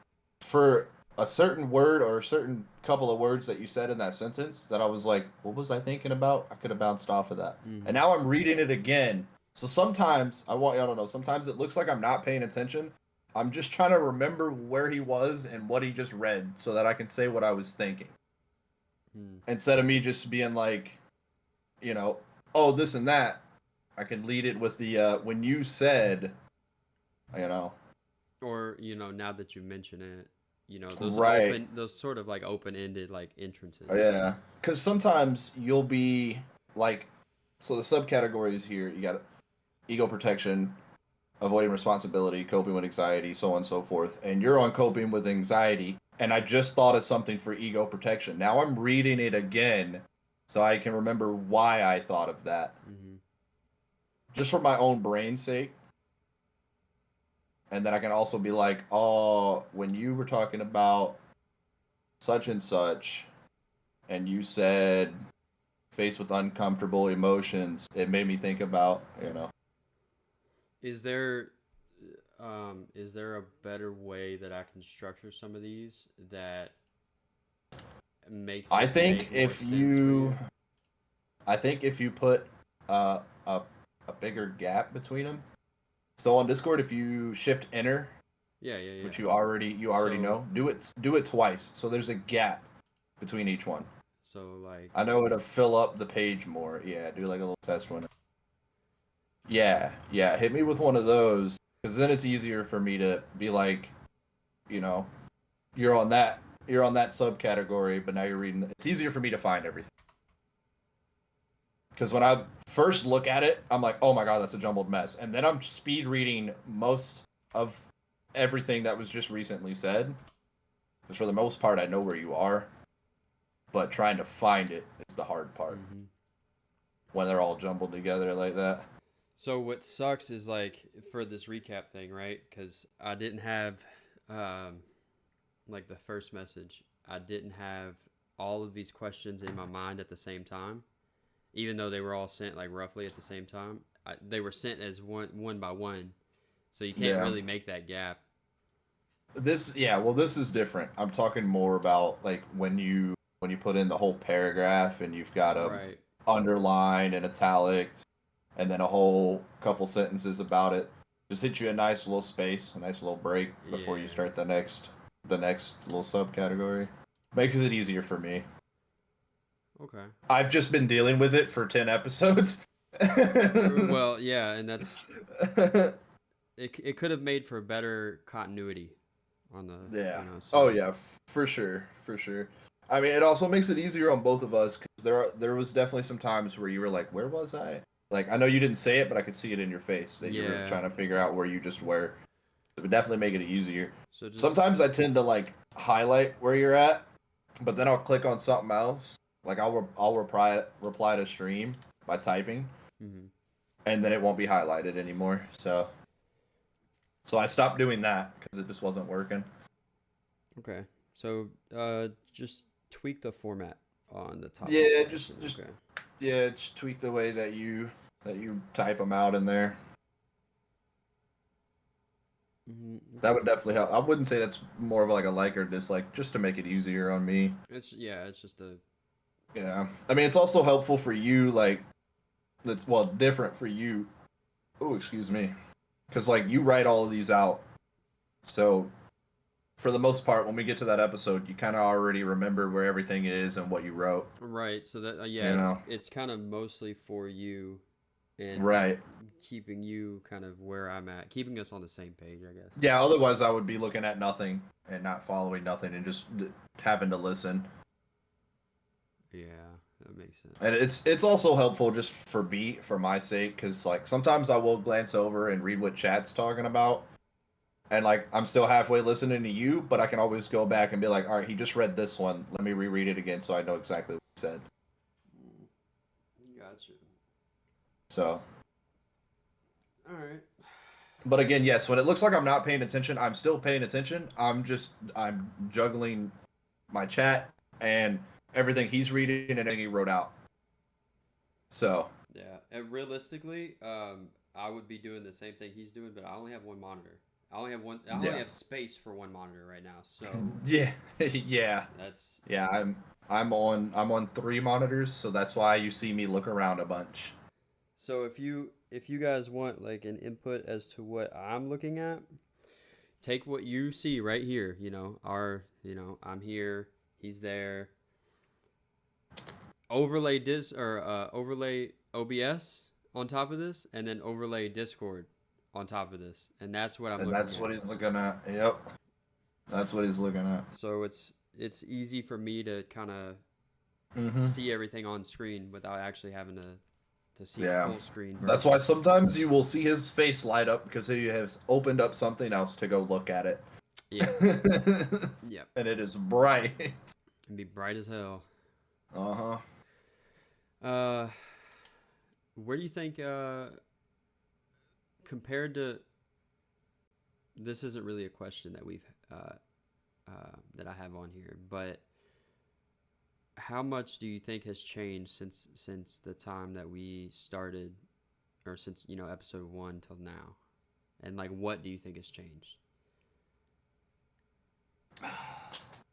S2: for a certain word or a certain couple of words that you said in that sentence that I was like, what was I thinking about? I could have bounced off of that. And
S1: Hmm.
S2: now I'm reading it again. So sometimes, I want y'all to know, sometimes it looks like I'm not paying attention. I'm just trying to remember where he was and what he just read so that I can say what I was thinking.
S1: Hmm.
S2: Instead of me just being like, oh, this and that. I can lead it with the, when you said, you know,
S1: Or now that you mention it,
S2: right.
S1: those sort of like open ended like entrances.
S2: Yeah, because sometimes you'll be like, so the subcategories here, you got ego protection, avoiding responsibility, coping with anxiety, so on and so forth. And you're on coping with anxiety, and I just thought of something for ego protection. Now I'm reading it again so I can remember why I thought of that,
S1: Hmm.
S2: just for my own brain's sake. And then I can also be like, oh, when you were talking about such and such, and you said faced with uncomfortable emotions, it made me think about,
S1: Is there is there a better way that I can structure some of these that makes
S2: I
S1: it
S2: think
S1: make more
S2: if
S1: sense for
S2: you,
S1: you?
S2: I think if you put uh, a a bigger gap between them. So on Discord, if you shift enter,
S1: Yeah, yeah, yeah.
S2: which you already
S1: So
S2: know, do it twice. So there's a gap between each one.
S1: so like
S2: I know it'll fill up the page more. Yeah, do like a little test one. Yeah, yeah. Hit me with one of those because then it's easier for me to be like, you know, you're on that you're on that subcategory, but now you're reading. It's easier for me to find everything because when I first look at it, I'm like, oh my god, that's a jumbled mess, and then I'm speed reading most of everything that was just recently said. Because for the most part, I know where you are, but trying to find it is the hard part
S1: hmm
S2: when they're all jumbled together like that.
S1: So what sucks is like for this recap thing, right? Because I didn't have, um, like the first message, I didn't have all of these questions in my mind at the same time, even though they were all sent like roughly at the same time. They were sent as one by one, so you can't
S2: Yeah.
S1: really make that gap.
S2: This is different. I'm talking more about like when you put in the whole paragraph and you've got a
S1: Right.
S2: underline and italic and then a whole couple sentences about it. Just hit you a nice little space, a nice little break before you
S1: Yeah.
S2: start the next little subcategory. Makes it easier for me.
S1: Okay.
S2: I've just been dealing with it for 10 episodes.
S1: Well, yeah, and that's it. It could have made for better continuity on the
S2: Yeah. Oh
S1: so
S2: yeah, for sure, for sure. I mean, it also makes it easier on both of us because there was definitely some times where you were like, "Where was I?" Like, I know you didn't say it, but I could see it in your face that you were
S1: yeah.
S2: trying to figure out where you just were. It would definitely make it easier.
S1: So just
S2: Sometimes I tend to like highlight where you're at, but then I'll click on something else. Like I'll reply to stream by typing,
S1: mhm.
S2: and then it won't be highlighted anymore. So I stopped doing that. because it just wasn't working.
S1: Okay. So just tweak the format on the top of the
S2: Yeah,
S1: question.
S2: just
S1: Okay.
S2: yeah, just tweak the way that you type them out in there. That would definitely help. I wouldn't say that's more of like a like or dislike, just to make it easier on me.
S1: It's just a
S2: Yeah, I mean, it's also helpful for you, like, it's well different for you. Oh, excuse me, because like you write all of these out, so for the most part, when we get to that episode, you kind of already remember where everything is and what you wrote.
S1: right. So that yeah,
S2: You know,
S1: it's kind of mostly for you and
S2: right?
S1: keeping you kind of where I'm at, keeping us on the same page, I guess.
S2: Yeah. Otherwise, I would be looking at nothing and not following nothing and just having to listen.
S1: Yeah, that makes sense.
S2: And it's also helpful just for my sake, because like sometimes I will glance over and read what chat's talking about, and like I'm still halfway listening to you, but I can always go back and be like, all right, he just read this one. Let me reread it again so I know exactly what he said.
S1: Gotcha.
S2: So,
S1: All right.
S2: but again, yes, when it looks like I'm not paying attention, I'm still paying attention. I'm juggling my chat and everything he's reading and everything he wrote out. So,
S1: Yeah, and realistically, I would be doing the same thing he's doing, but I only have one monitor. I only have one. I only
S2: yeah.
S1: have space for one monitor right now, so
S2: Yeah. Yeah.
S1: that's
S2: Yeah, I'm on 3 monitors, so that's why you see me look around a bunch.
S1: so if you guys want like an input as to what I'm looking at, take what you see right here. I'm here, he's there. Overlay overlay OBS on top of this, and then overlay Discord on top of this, and that's what I'm
S2: And
S1: looking
S2: that's
S1: at.
S2: what he's looking at. Yep. That's what he's looking at.
S1: So it's easy for me to kind of
S2: Hmm.
S1: see everything on screen without actually having to see a
S2: Yeah.
S1: full screen
S2: That's why
S1: version.
S2: sometimes you will see his face light up because he has opened up something else to go look at it.
S1: Yep. Yep.
S2: And it is bright.
S1: And be bright as hell.
S2: Uh-huh.
S1: Uh, where do you think compared to this isn't really a question that we've that I have on here, but how much do you think has changed since the time that we started, or since episode 1 till now, and like what do you think has changed?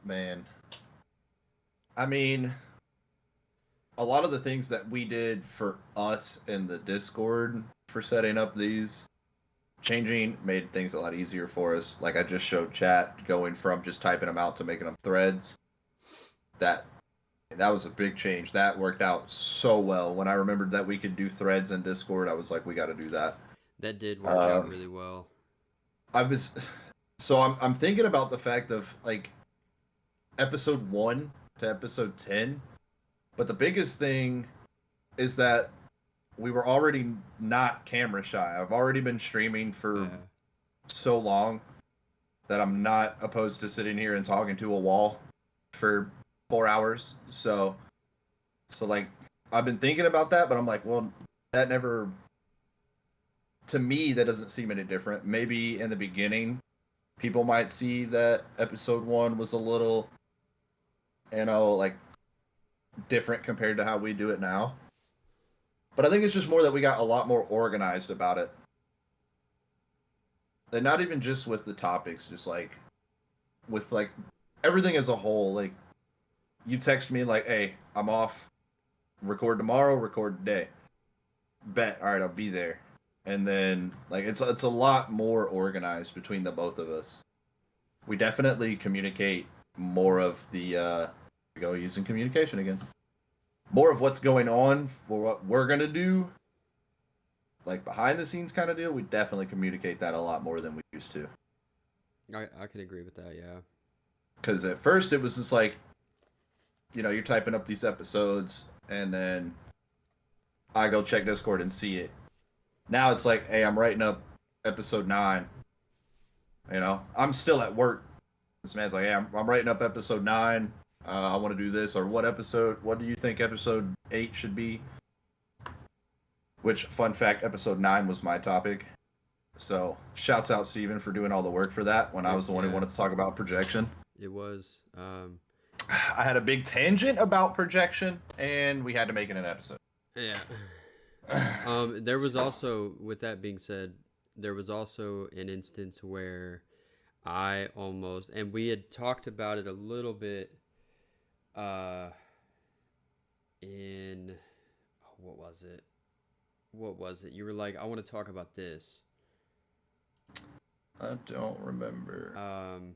S2: Man. I mean, a lot of the things that we did for us in the Discord for setting up these changing made things a lot easier for us. Like I just showed chat going from just typing them out to making them threads. That was a big change. That worked out so well. When I remembered that we could do threads in Discord, I was like, we got to do that.
S1: That did work out
S2: Um,
S1: really well.
S2: I was so I'm thinking about the fact of like episode 1 to episode 10, but the biggest thing is that we were already not camera shy. I've already been streaming for
S1: Yeah.
S2: so long that I'm not opposed to sitting here and talking to a wall for 4 hours. So like I've been thinking about that, but I'm like, well, that never to me that doesn't seem any different. Maybe in the beginning people might see that episode 1 was a little like different compared to how we do it now. But I think it's just more that we got a lot more organized about it. And not even just with the topics, just like with like everything as a whole. Like you text me like, "Hey, I'm off. Record tomorrow. Record today." Bet. All right, I'll be there. And then like it's a lot more organized between the both of us. We definitely communicate more of the go using communication again. More of what's going on for what we're gonna do, like behind the scenes kind of deal. We definitely communicate that a lot more than we used to.
S1: I can agree with that, yeah.
S2: Because at first it was just like, you're typing up these episodes, and then I go check Discord and see it. Now it's like, hey, I'm writing up episode 9. I'm still at work. This man's like, hey, I'm writing up episode 9. I want to do this, or what do you think episode 8 should be? Which, fun fact, episode 9 was my topic. So shouts out Steven for doing all the work for that when I was the one who
S1: Yeah,
S2: wanted to talk about projection.
S1: it was.
S2: I had a big tangent about projection, and we had to make it an episode.
S1: Yeah. There was also, with that being said, there was also an instance where I almost, and we had talked about it a little bit, uh, in, oh, what was it? What was it? You were like, I want to talk about this.
S2: I don't remember.
S1: Um,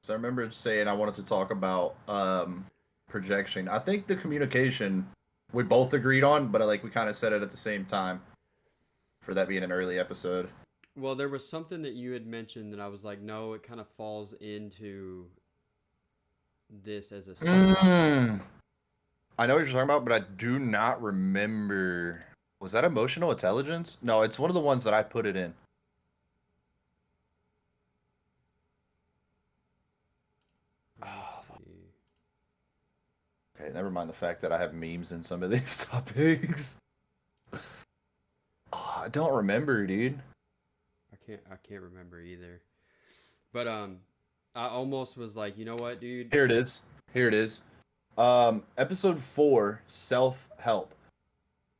S2: So I remember saying I wanted to talk about projection. I think the communication we both agreed on, but like we kind of said it at the same time for that being an early episode.
S1: well, there was something that you had mentioned that I was like, no, it kind of falls into this as a subtopic.
S2: I know what you're talking about, but I do not remember. Was that emotional intelligence? No, it's one of the ones that I put it in.
S1: Let me
S2: Oh,
S1: see.
S2: okay, never mind the fact that I have memes in some of these topics. Oh, I don't remember, dude.
S1: I can't remember either. But I almost was like, you know what, dude?
S2: Here it is. Here it is. Episode 4, self-help.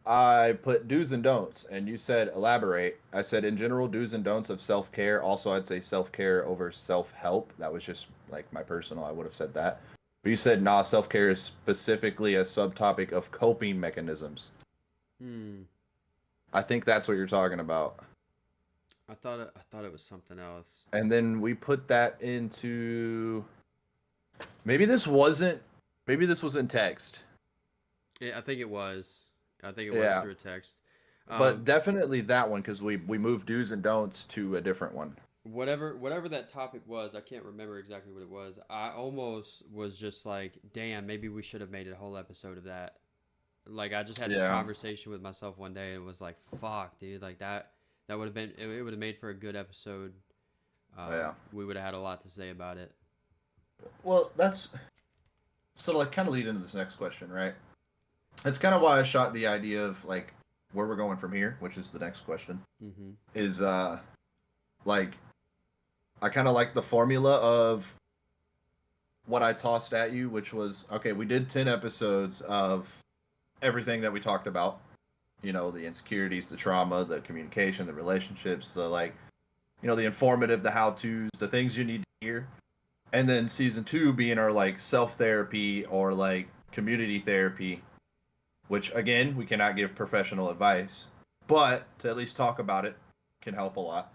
S2: I put do's and don'ts, and you said elaborate. I said in general, do's and don'ts of self-care. Also, I'd say self-care over self-help. That was just like my personal. I would have said that. But you said nah, self-care is specifically a subtopic of coping mechanisms.
S1: Hmm.
S2: I think that's what you're talking about.
S1: I thought it was something else.
S2: And then we put that into maybe this wasn't maybe this was in text.
S1: Yeah, I think it was. I think it was
S2: Yeah.
S1: through a text.
S2: But
S1: Um,
S2: definitely that one because we moved do's and don'ts to a different one.
S1: whatever that topic was, I can't remember exactly what it was. I almost was just like, damn, maybe we should have made a whole episode of that. Like I just had this
S2: Yeah.
S1: conversation with myself one day and was like, fuck, dude, like that would have been it would have made for a good episode.
S2: Yeah.
S1: We would have had a lot to say about it.
S2: Well, that's so like kind of lead into this next question, right? That's kind of why I shot the idea of like where we're going from here, which is the next question.
S1: Mm-hmm.
S2: Is like I kind of like the formula of what I tossed at you, which was okay, we did 10 episodes of everything that we talked about. You know, the insecurities, the trauma, the communication, the relationships, the like, you know, the informative, the how-tos, the things you need to hear. And then season 2 being our like self-therapy or like community therapy, which again, we cannot give professional advice, but to at least talk about it can help a lot.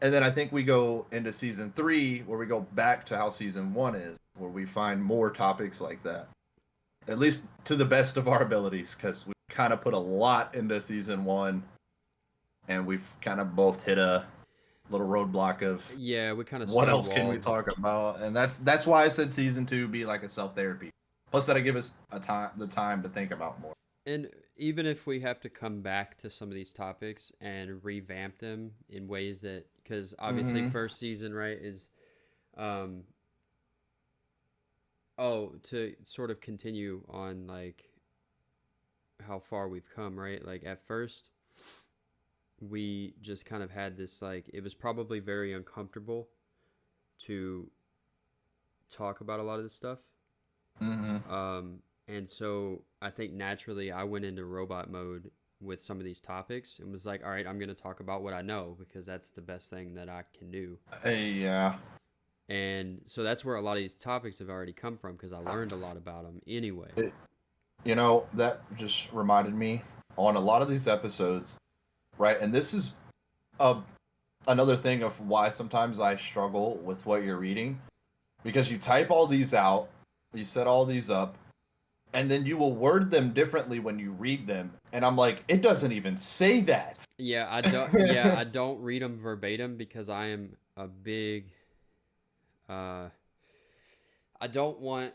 S2: And then I think we go into season 3 where we go back to how season 1 is, where we find more topics like that. At least to the best of our abilities, because we kind of put a lot into season 1, and we've kind of both hit a little roadblock of
S1: Yeah, we kind of
S2: what else can we
S1: stonewalled.
S2: talk about, and that's why I said season 2 be like a self therapy. Plus, that'll give us the time to think about more.
S1: And even if we have to come back to some of these topics and revamp them in ways that, because obviously
S2: Mm-hmm.
S1: first season, right, is, um, oh, to sort of continue on like how far we've come, right? Like at first, we just kind of had this like it was probably very uncomfortable to talk about a lot of this stuff.
S2: Mm-hmm.
S1: And so I think naturally I went into robot mode with some of these topics and was like, all right, I'm going to talk about what I know because that's the best thing that I can do.
S2: Yeah.
S1: And so that's where a lot of these topics have already come from because I learned a lot about them anyway.
S2: You know, that just reminded me on a lot of these episodes, right? And this is a another thing of why sometimes I struggle with what you're reading because you type all these out, you set all these up, and then you will word them differently when you read them, and I'm like, it doesn't even say that.
S1: Yeah, I don't. Yeah, I don't read them verbatim because I am a big. Uh, I don't want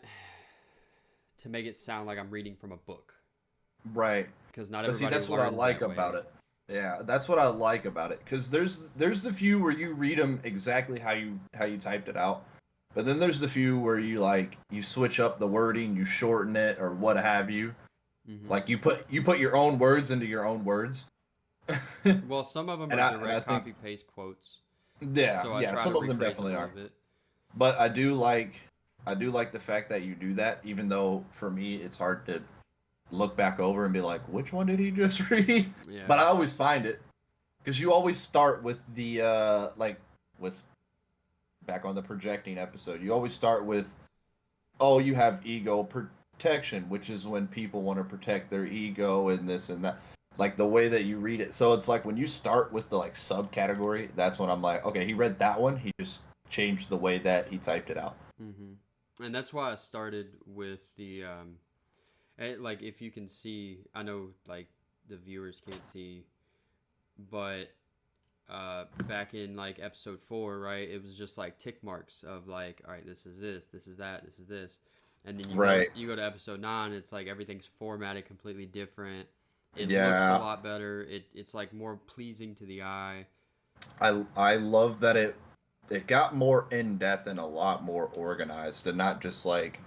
S1: to make it sound like I'm reading from a book
S2: Right.
S1: because not
S2: But see,
S1: everybody
S2: that's what I
S1: learns
S2: like
S1: that
S2: about
S1: way.
S2: it. Yeah, that's what I like about it because there's the few where you read them exactly how you typed it out, but then there's the few where you like you switch up the wording, you shorten it or what have you,
S1: Mm-hmm.
S2: Like you put your own words into your own words.
S1: Well, some of them
S2: and
S1: are
S2: I
S1: direct
S2: think
S1: copy paste quotes,
S2: yeah,
S1: so I
S2: yeah,
S1: try to
S2: some of them
S1: rephrase it a
S2: definitely
S1: little
S2: are.
S1: bit.
S2: But I do like the fact that you do that, even though for me it's hard to look back over and be like, which one did he just read? But
S1: Yeah.
S2: I always find it because you always start with the like with back on the projecting episode. You always start with, oh, you have ego protection, which is when people want to protect their ego and this and that. Like the way that you read it. So it's like when you start with the like subcategory, that's when I'm like, okay, he read that one. He just changed the way that he typed it out.
S1: Mm-hmm. And that's why I started with the like if you can see, I know like the viewers can't see, but back in like episode 4, right, it was just like tick marks of like, all right, this is that, this is this, and then
S2: Right.
S1: you go to episode 9, it's like everything's formatted completely different. It looks a
S2: Yeah.
S1: lot better. It's like more pleasing to the eye.
S2: I love that it got more in depth and a lot more organized and not just like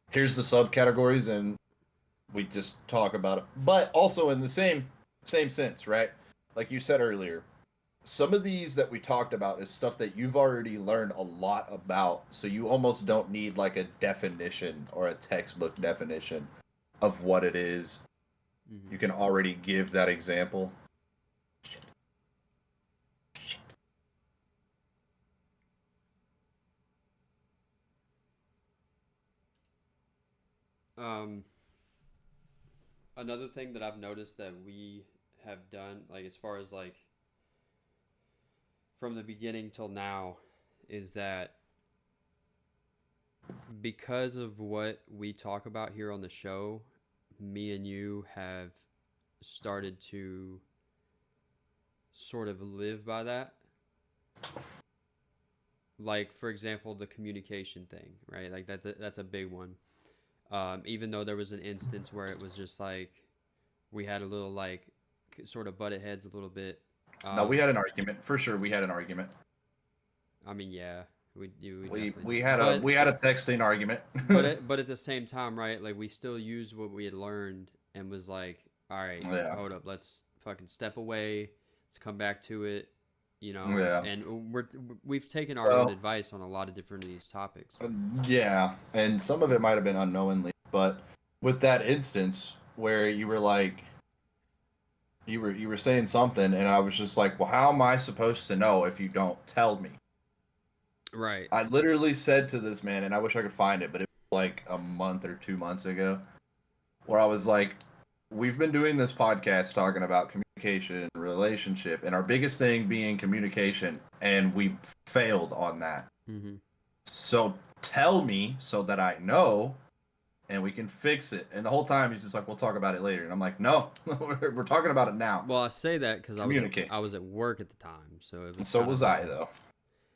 S2: here's the subcategories and we just talk about it. But also in the same sense, right? Like you said earlier, some of these that we talked about is stuff that you've already learned a lot about, so you almost don't need like a definition or a textbook definition of what it is.
S1: Mm-hmm.
S2: You can already give that example. Shit. Shit.
S1: Um, Another thing that I've noticed that we have done, like as far as like from the beginning till now, is that because of what we talk about here on the show, me and you have started to sort of live by that. Like for example, the communication thing, right? Like that's a big one. Even though there was an instance where it was just like we had a little like sort of butted heads a little bit.
S2: No, we
S1: Um,
S2: had an argument for sure. We had an argument.
S1: I mean, yeah, we
S2: We
S1: definitely
S2: we
S1: did,
S2: had a we had a texting argument.
S1: but at the same time, right? Like we still used what we had learned and was like, all right,
S2: Yeah,
S1: hold up, let's fucking step away. Let's come back to it, you know.
S2: yeah.
S1: And we've taken our own
S2: So
S1: advice on a lot of different of these topics.
S2: yeah, and some of it might have been unknowingly, but with that instance where you were like you were saying something, and I was just like, well, how am I supposed to know if you don't tell me?
S1: Right.
S2: I literally said to this man, and I wish I could find it, but it was like a month or 2 months ago, where I was like, we've been doing this podcast talking about communication, relationship, and our biggest thing being communication, and we failed on that.
S1: Mm-hmm.
S2: So tell me so that I know and we can fix it. And the whole time he's just like, we'll talk about it later. And I'm like, no, we're talking about it now.
S1: Well, I say that because
S2: Communicate.
S1: I was at work at the time, so it
S2: And
S1: was
S2: so
S1: kind
S2: was
S1: of
S2: I, though.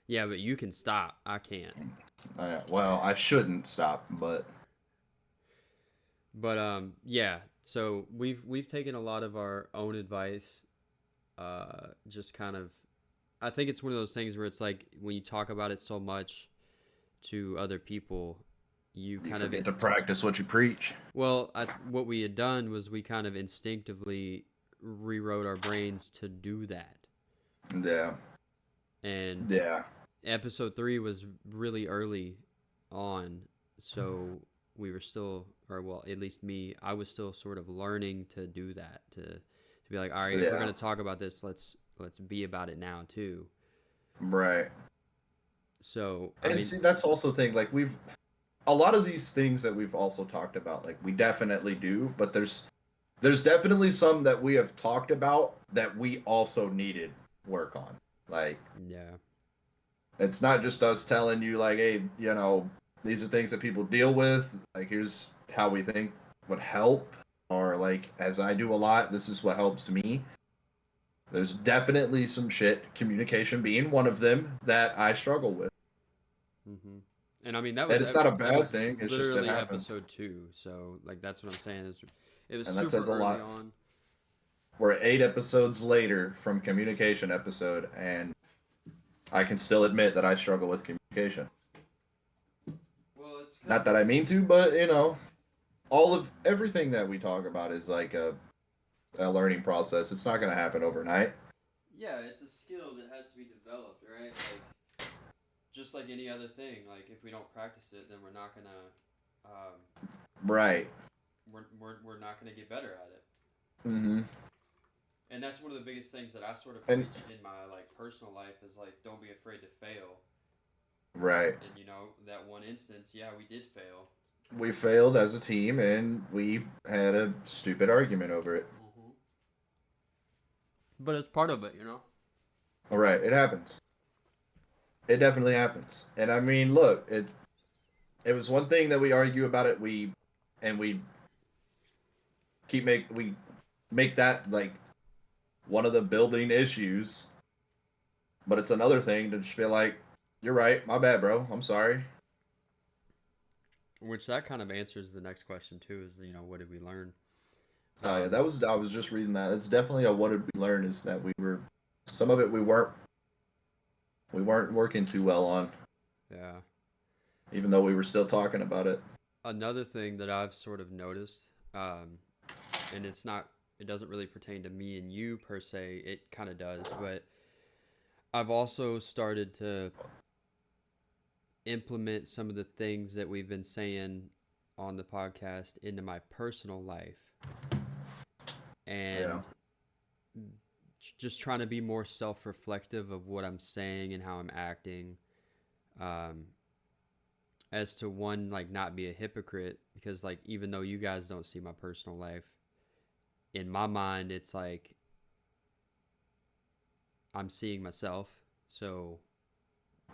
S1: yeah. But you can stop. I can't.
S2: Well, I shouldn't stop, but
S1: But yeah. So we've taken a lot of our own advice. Just kind of, I think it's one of those things where it's like when you talk about it so much to other people, you
S2: you
S1: kind of
S2: forget to practice what you preach.
S1: well, what we had done was we kind of instinctively rewrote our brains to do that.
S2: Yeah.
S1: And
S2: Yeah.
S1: episode 3 was really early on, so we were still, or well, at least me, I was still sort of learning to do that, to be like, all right, if we're
S2: Yeah.
S1: gonna talk about this, let's be about it now too.
S2: Right.
S1: So I
S2: And
S1: mean,
S2: see, that's also the thing. Like, we've, a lot of these things that we've also talked about, like, we definitely do, but there's definitely some that we have talked about that we also needed work on. Like,
S1: yeah,
S2: it's not just us telling you like, hey, these are things that people deal with. Like, here's how we think would help, or like, as I do a lot, this is what helps me. There's definitely some shit, communication being one of them, that I struggle with.
S1: hmm and I mean
S2: And it's not a
S1: that
S2: bad
S1: was
S2: thing. It's just it
S1: literally
S2: happens,
S1: episode 2, so like that's what I'm saying. It was
S2: and that
S1: super
S2: says a
S1: early
S2: lot.
S1: on.
S2: We're 8 episodes later from communication episode, and I can still admit that I struggle with communication.
S1: Well, it's
S2: Not
S1: because
S2: that I mean to, but all of everything that we talk about is like a learning process. It's not going to happen overnight.
S1: Yeah, it's a skill that has to be developed, right? Like just like any other thing. Like if we don't practice it, then we're not gonna
S2: Right.
S1: we're not gonna get better at it.
S2: Mm-hmm.
S1: And that's one of the biggest things that I sort of
S2: And
S1: preach in my like personal life is like don't be afraid to fail.
S2: right.
S1: And you know that one instance, yeah, we did fail.
S2: We failed as a team, and we had a stupid argument over it.
S1: Mm-hmm. But it's part of it, you know.
S2: All right, it happens. It definitely happens. And I mean, look, it was one thing that we argue about it. We we make that like one of the building issues. But it's another thing to just be like, "You're right, my bad, bro. I'm sorry."
S1: Which that kind of answers the next question too. Is you know what did we learn?
S2: Oh yeah, that was I was just reading that. It's definitely a what did we learn is that we were some of it we weren't working too well on,
S1: Yeah.
S2: even though we were still talking about it.
S1: Another thing that I've sort of noticed, and it doesn't really pertain to me and you per se. It kind of does, but I've also started to implement some of the things that we've been saying on the podcast into my personal life, and
S2: Yeah.
S1: just trying to be more self-reflective of what I'm saying and how I'm acting. Um, as to one, like not be a hypocrite, because like even though you guys don't see my personal life, in my mind it's like I'm seeing myself. So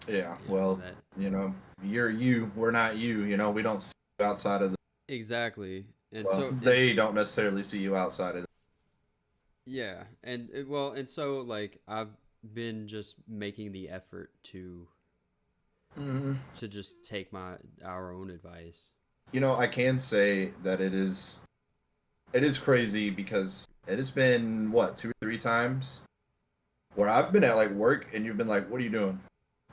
S2: Yeah.
S1: you know
S2: Well,
S1: that
S2: you're you. We're not you. We don't see you outside of the.
S1: exactly, and
S2: Well,
S1: so it's
S2: they don't necessarily see you outside of.
S1: yeah, and well, and so like I've been just making the effort
S2: Mm-hmm.
S1: to just take our own advice.
S2: I can say that it is crazy because it has been what 2 or 3 times where I've been at like work and you've been like, "What are you doing?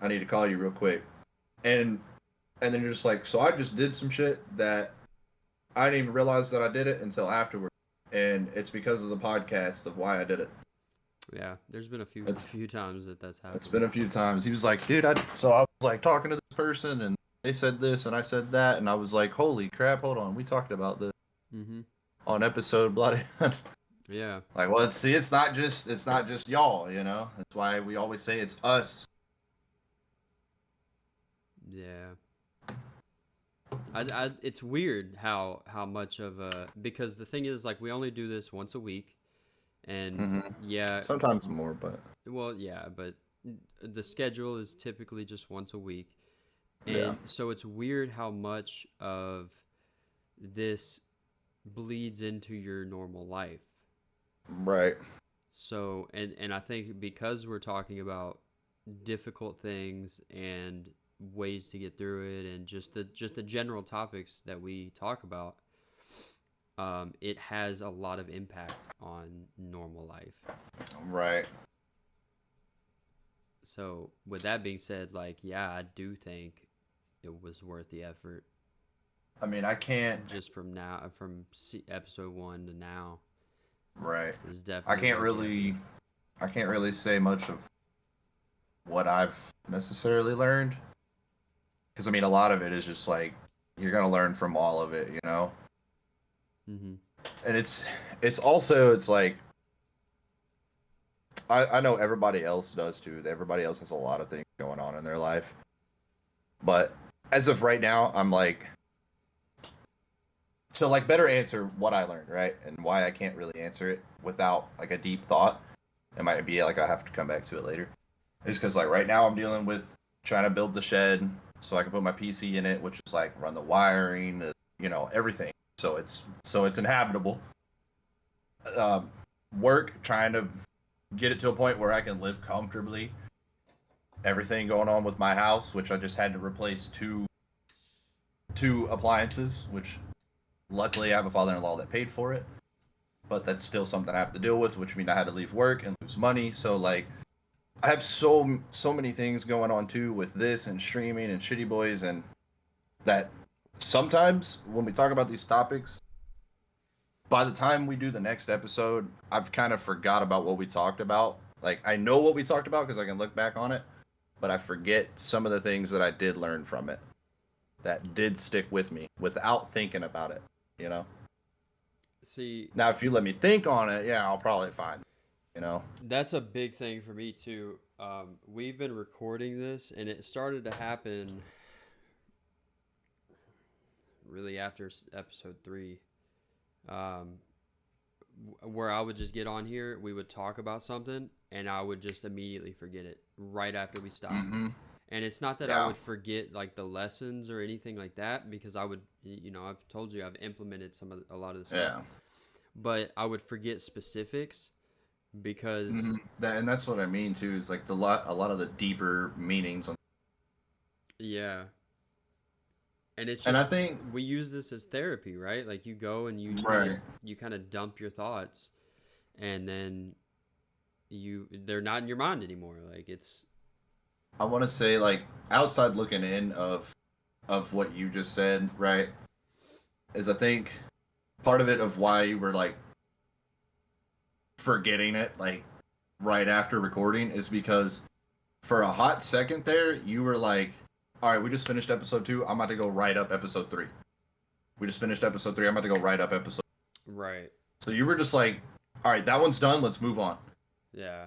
S2: I need to call you real quick," and then you're just like, "So I just did some shit that I didn't even realize that I did it until afterward, and it's because of the podcast of why I did it."
S1: Yeah, there's been a few
S2: It's
S1: times that that's
S2: it's
S1: happened.
S2: been a few times. He was like, "Dude, I was like talking to this person and they said this and I said that," and I was like, "Holy crap! Hold on, we talked about this
S1: Mm-hmm.
S2: on episode bloody."
S1: Yeah.
S2: Like, well, see, it's not just y'all. That's why we always say it's us.
S1: Yeah. It's weird how much of a because the thing is like we only do this once a week, and
S2: Hmm.
S1: yeah,
S2: Sometimes more, but
S1: well, yeah, but the schedule is typically just once a week,
S2: yeah,
S1: and so it's weird how much of this bleeds into your normal life.
S2: right,
S1: So, and I think because we're talking about difficult things and ways to get through it and just the general topics that we talk about, it has a lot of impact on normal life.
S2: right.
S1: So with that being said, like yeah, I do think it was worth the effort
S2: I mean, I can't.
S1: just from episode 1 to now
S2: Right.
S1: is
S2: I
S1: definitely
S2: can't
S1: worth the effort.
S2: really. I can't really say much of what I've necessarily learned because I mean, a lot of it is just like you're gonna learn from all of it.
S1: Mm-hmm.
S2: And it's also it's like I know everybody else does too. Everybody else has a lot of things going on in their life, but as of right now, I'm like to like better answer what I learned, right, and why I can't really answer it without like a deep thought. It might be like I have to come back to it later. Is because like right now I'm dealing with trying to build the shed so I can put my PC in it, which is like run the wiring, everything. So it's inhabitable. Um, Work trying to get it to a point where I can live comfortably. Everything going on with my house, which I just had to replace two appliances, which luckily I have a father-in-law that paid for it, but that's still something I have to deal with, which means I had to leave work and lose money. So like I have so many things going on too with this and streaming and Shitty Boys and that sometimes when we talk about these topics, by the time we do the next episode, I've kind of forgot about what we talked about. Like I know what we talked about because I can look back on it, but I forget some of the things that I did learn from it that did stick with me without thinking about it, you know?
S1: See,
S2: Now if you let me think on it, yeah, I'll probably find it, you know?
S1: that's a big thing for me too. We've been recording this, and it started to happen really after episode 3, um, where I would just get on here, we would talk about something, and I would just immediately forget it right after we stopped.
S2: Mm-hmm.
S1: And it's not that I
S2: Yeah.
S1: would forget like the lessons or anything like that, because I would, I've told you I've implemented a lot of the stuff,
S2: Yeah.
S1: but I would forget specifics because
S2: That and that's what I mean too. Is like a lot of the deeper meanings.
S1: yeah, and it's
S2: And I
S1: just
S2: think
S1: we use this as therapy, right? Like you go and
S2: right.
S1: you kind of dump your thoughts, and then they're not in your mind anymore. Like it's
S2: I want to say like outside looking in of what you just said, right? Is I think part of it of why you were like forgetting it like right after recording is because for a hot second there you were like, all right, we just finished episode 2. I'm about to go write up episode 3. We just finished episode 3. I'm about to go write up episode.
S1: right.
S2: So you were just like, all right, that one's done. Let's move on.
S1: Yeah,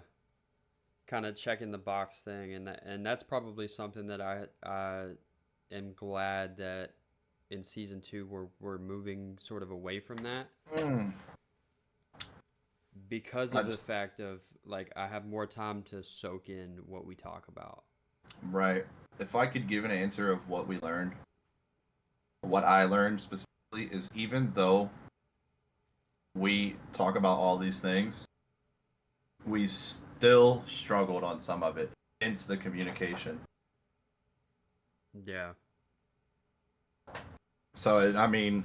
S1: kind of checking the box thing, and that's probably something that I am glad that in season 2 we're moving sort of away from that,
S2: Mm.
S1: because
S2: I
S1: of the
S2: just
S1: fact of like I have more time to soak in what we talk about.
S2: right. If I could give an answer of what we learned, what I learned specifically is even though we talk about all these things, we still struggled on some of it. Hence the communication.
S1: Yeah.
S2: So I mean,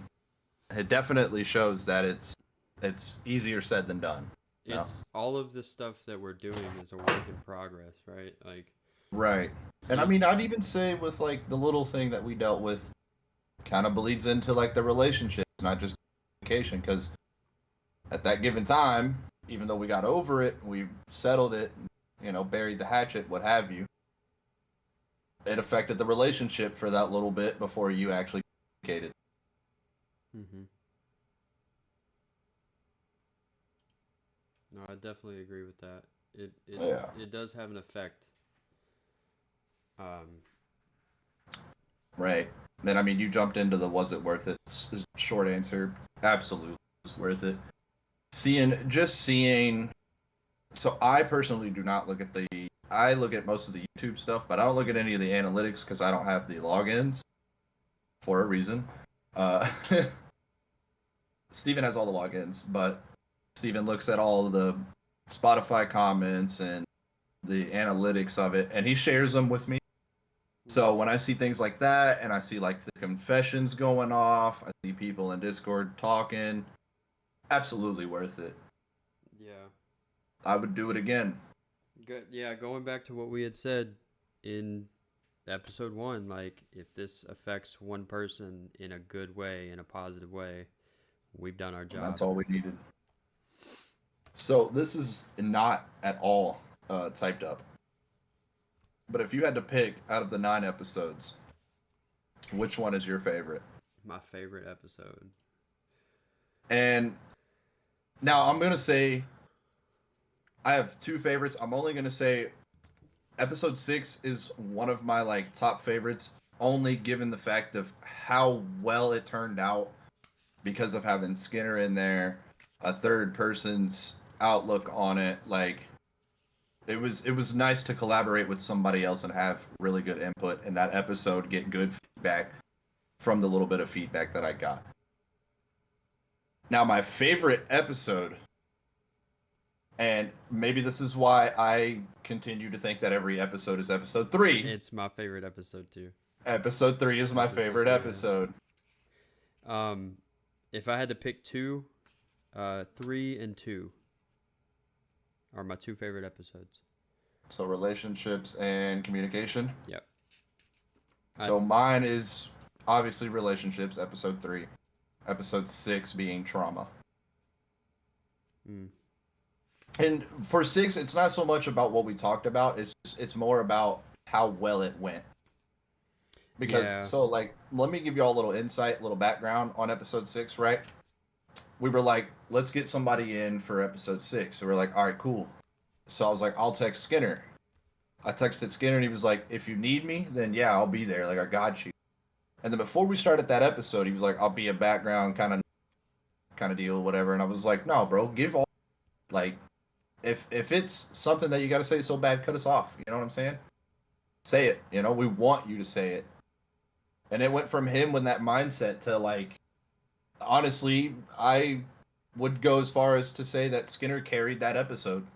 S2: it definitely shows that it's easier said than done. You know?
S1: It's all of the stuff that we're doing is a work in progress, right? Like
S2: Right. And I
S1: these
S2: mean, I'd even say with like the little thing that we dealt with, kind of bleeds into like the relationships, not just communication. Because at that given time, even though we got over it, we settled it, you know, buried the hatchet, what have you. It affected the relationship for that little bit before you actually communicated.
S1: Mhm. No, I definitely agree with that.
S2: Yeah.
S1: It does have an effect. Um,
S2: Right. And I mean, you jumped into the was it worth it? Short answer, absolutely was worth it. Seeing. So I personally do not look at the. I look at most of the YouTube stuff, but I don't look at any of the analytics because I don't have the logins for a reason. Uh, Steven has all the logins, but Steven looks at all of the Spotify comments and the analytics of it, and he shares them with me. So when I see things like that, and I see like the confessions going off, I see people in Discord talking, absolutely worth it.
S1: yeah.
S2: I would do it again.
S1: Good. Yeah, going back to what we had said in episode 1, like if this affects one person in a good way, in a positive way, we've done our
S2: And that's
S1: job.
S2: all we needed. So this is not at all typed up. But if you had to pick out of the 9 episodes, which one is your favorite?
S1: My favorite episode.
S2: And now I'm gonna say I have 2 favorites. I'm only gonna say episode 6 is one of my like top favorites, only given the fact of how well it turned out because of having Skinner in there, a third person's outlook on it. Like it was nice to collaborate with somebody else and have really good input in that episode, get good feedback from the little bit of feedback that I got. Now my favorite episode, and maybe this is why I continue to think that every episode is episode 3.
S1: It's my favorite episode too.
S2: Episode 3 is my
S1: Episode
S2: favorite
S1: 3,
S2: episode.
S1: yeah. If I had to pick two, 3 and 2 are my 2 favorite episodes.
S2: So relationships and communication.
S1: Yep. I
S2: So mine is obviously relationships, episode 3. Episode 6 being trauma.
S1: Mm.
S2: And for 6, it's not so much about what we talked about. It's more about how well it went. Because
S1: Yeah.
S2: so like, let me give you all a little insight, a little background on episode 6. Right? We were like, let's get somebody in for episode 6. So we're like, all right, cool. So I was like, I'll text Skinner. I texted Skinner and he was like, if you need me, then yeah, I'll be there. Like, I got you. And then before we started that episode, he was like, I'll be a background kind of deal, whatever. And I was like, no, bro, give all, like, if it's something that you got to say so bad, cut us off. You know what I'm saying? Say it. You know, we want you to say it. And it went from him with that mindset to like, honestly, I would go as far as to say that Skinner carried that episode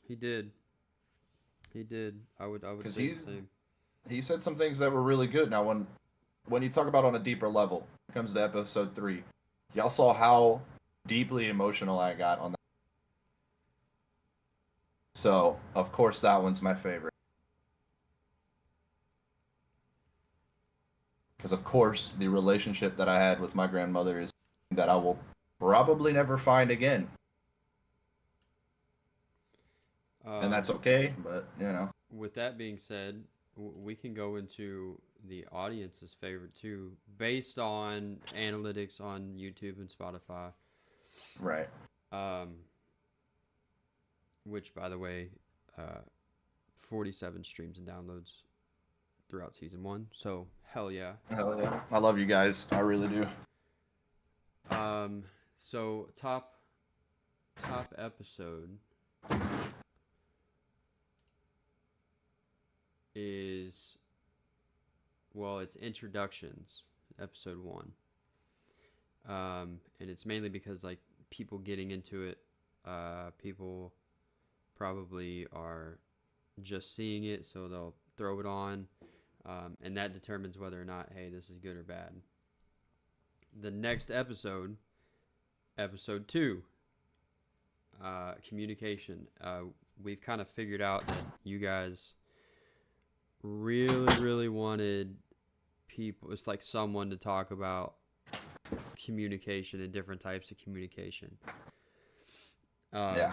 S1: He did. He did. I would
S2: because
S1: say the same.
S2: he said some things that were really good. Now, when you talk about on a deeper level, it comes to episode 3. Y'all saw how deeply emotional I got on that. So, of course, that one's my favorite. Because, of course, the relationship that I had with my grandmother is that I will probably never find again. And that's
S1: Um,
S2: okay, but, you know.
S1: with that being said, we can go into the audience's favorite too, based on analytics on YouTube and Spotify.
S2: Right.
S1: Um, which, by the way, 47 streams and downloads throughout season 1. So hell yeah.
S2: Hell yeah. I love you guys. I really do.
S1: Um, so top episode is, well, it's introductions, episode 1. And it's mainly because like people getting into it, people probably are just seeing it, so they'll throw it on, and that determines whether or not, hey, this is good or bad. The next episode, episode 2, communication. We've kind of figured out that you guys really wanted people, it's like someone to talk about communication and different types of communication.
S2: Yeah.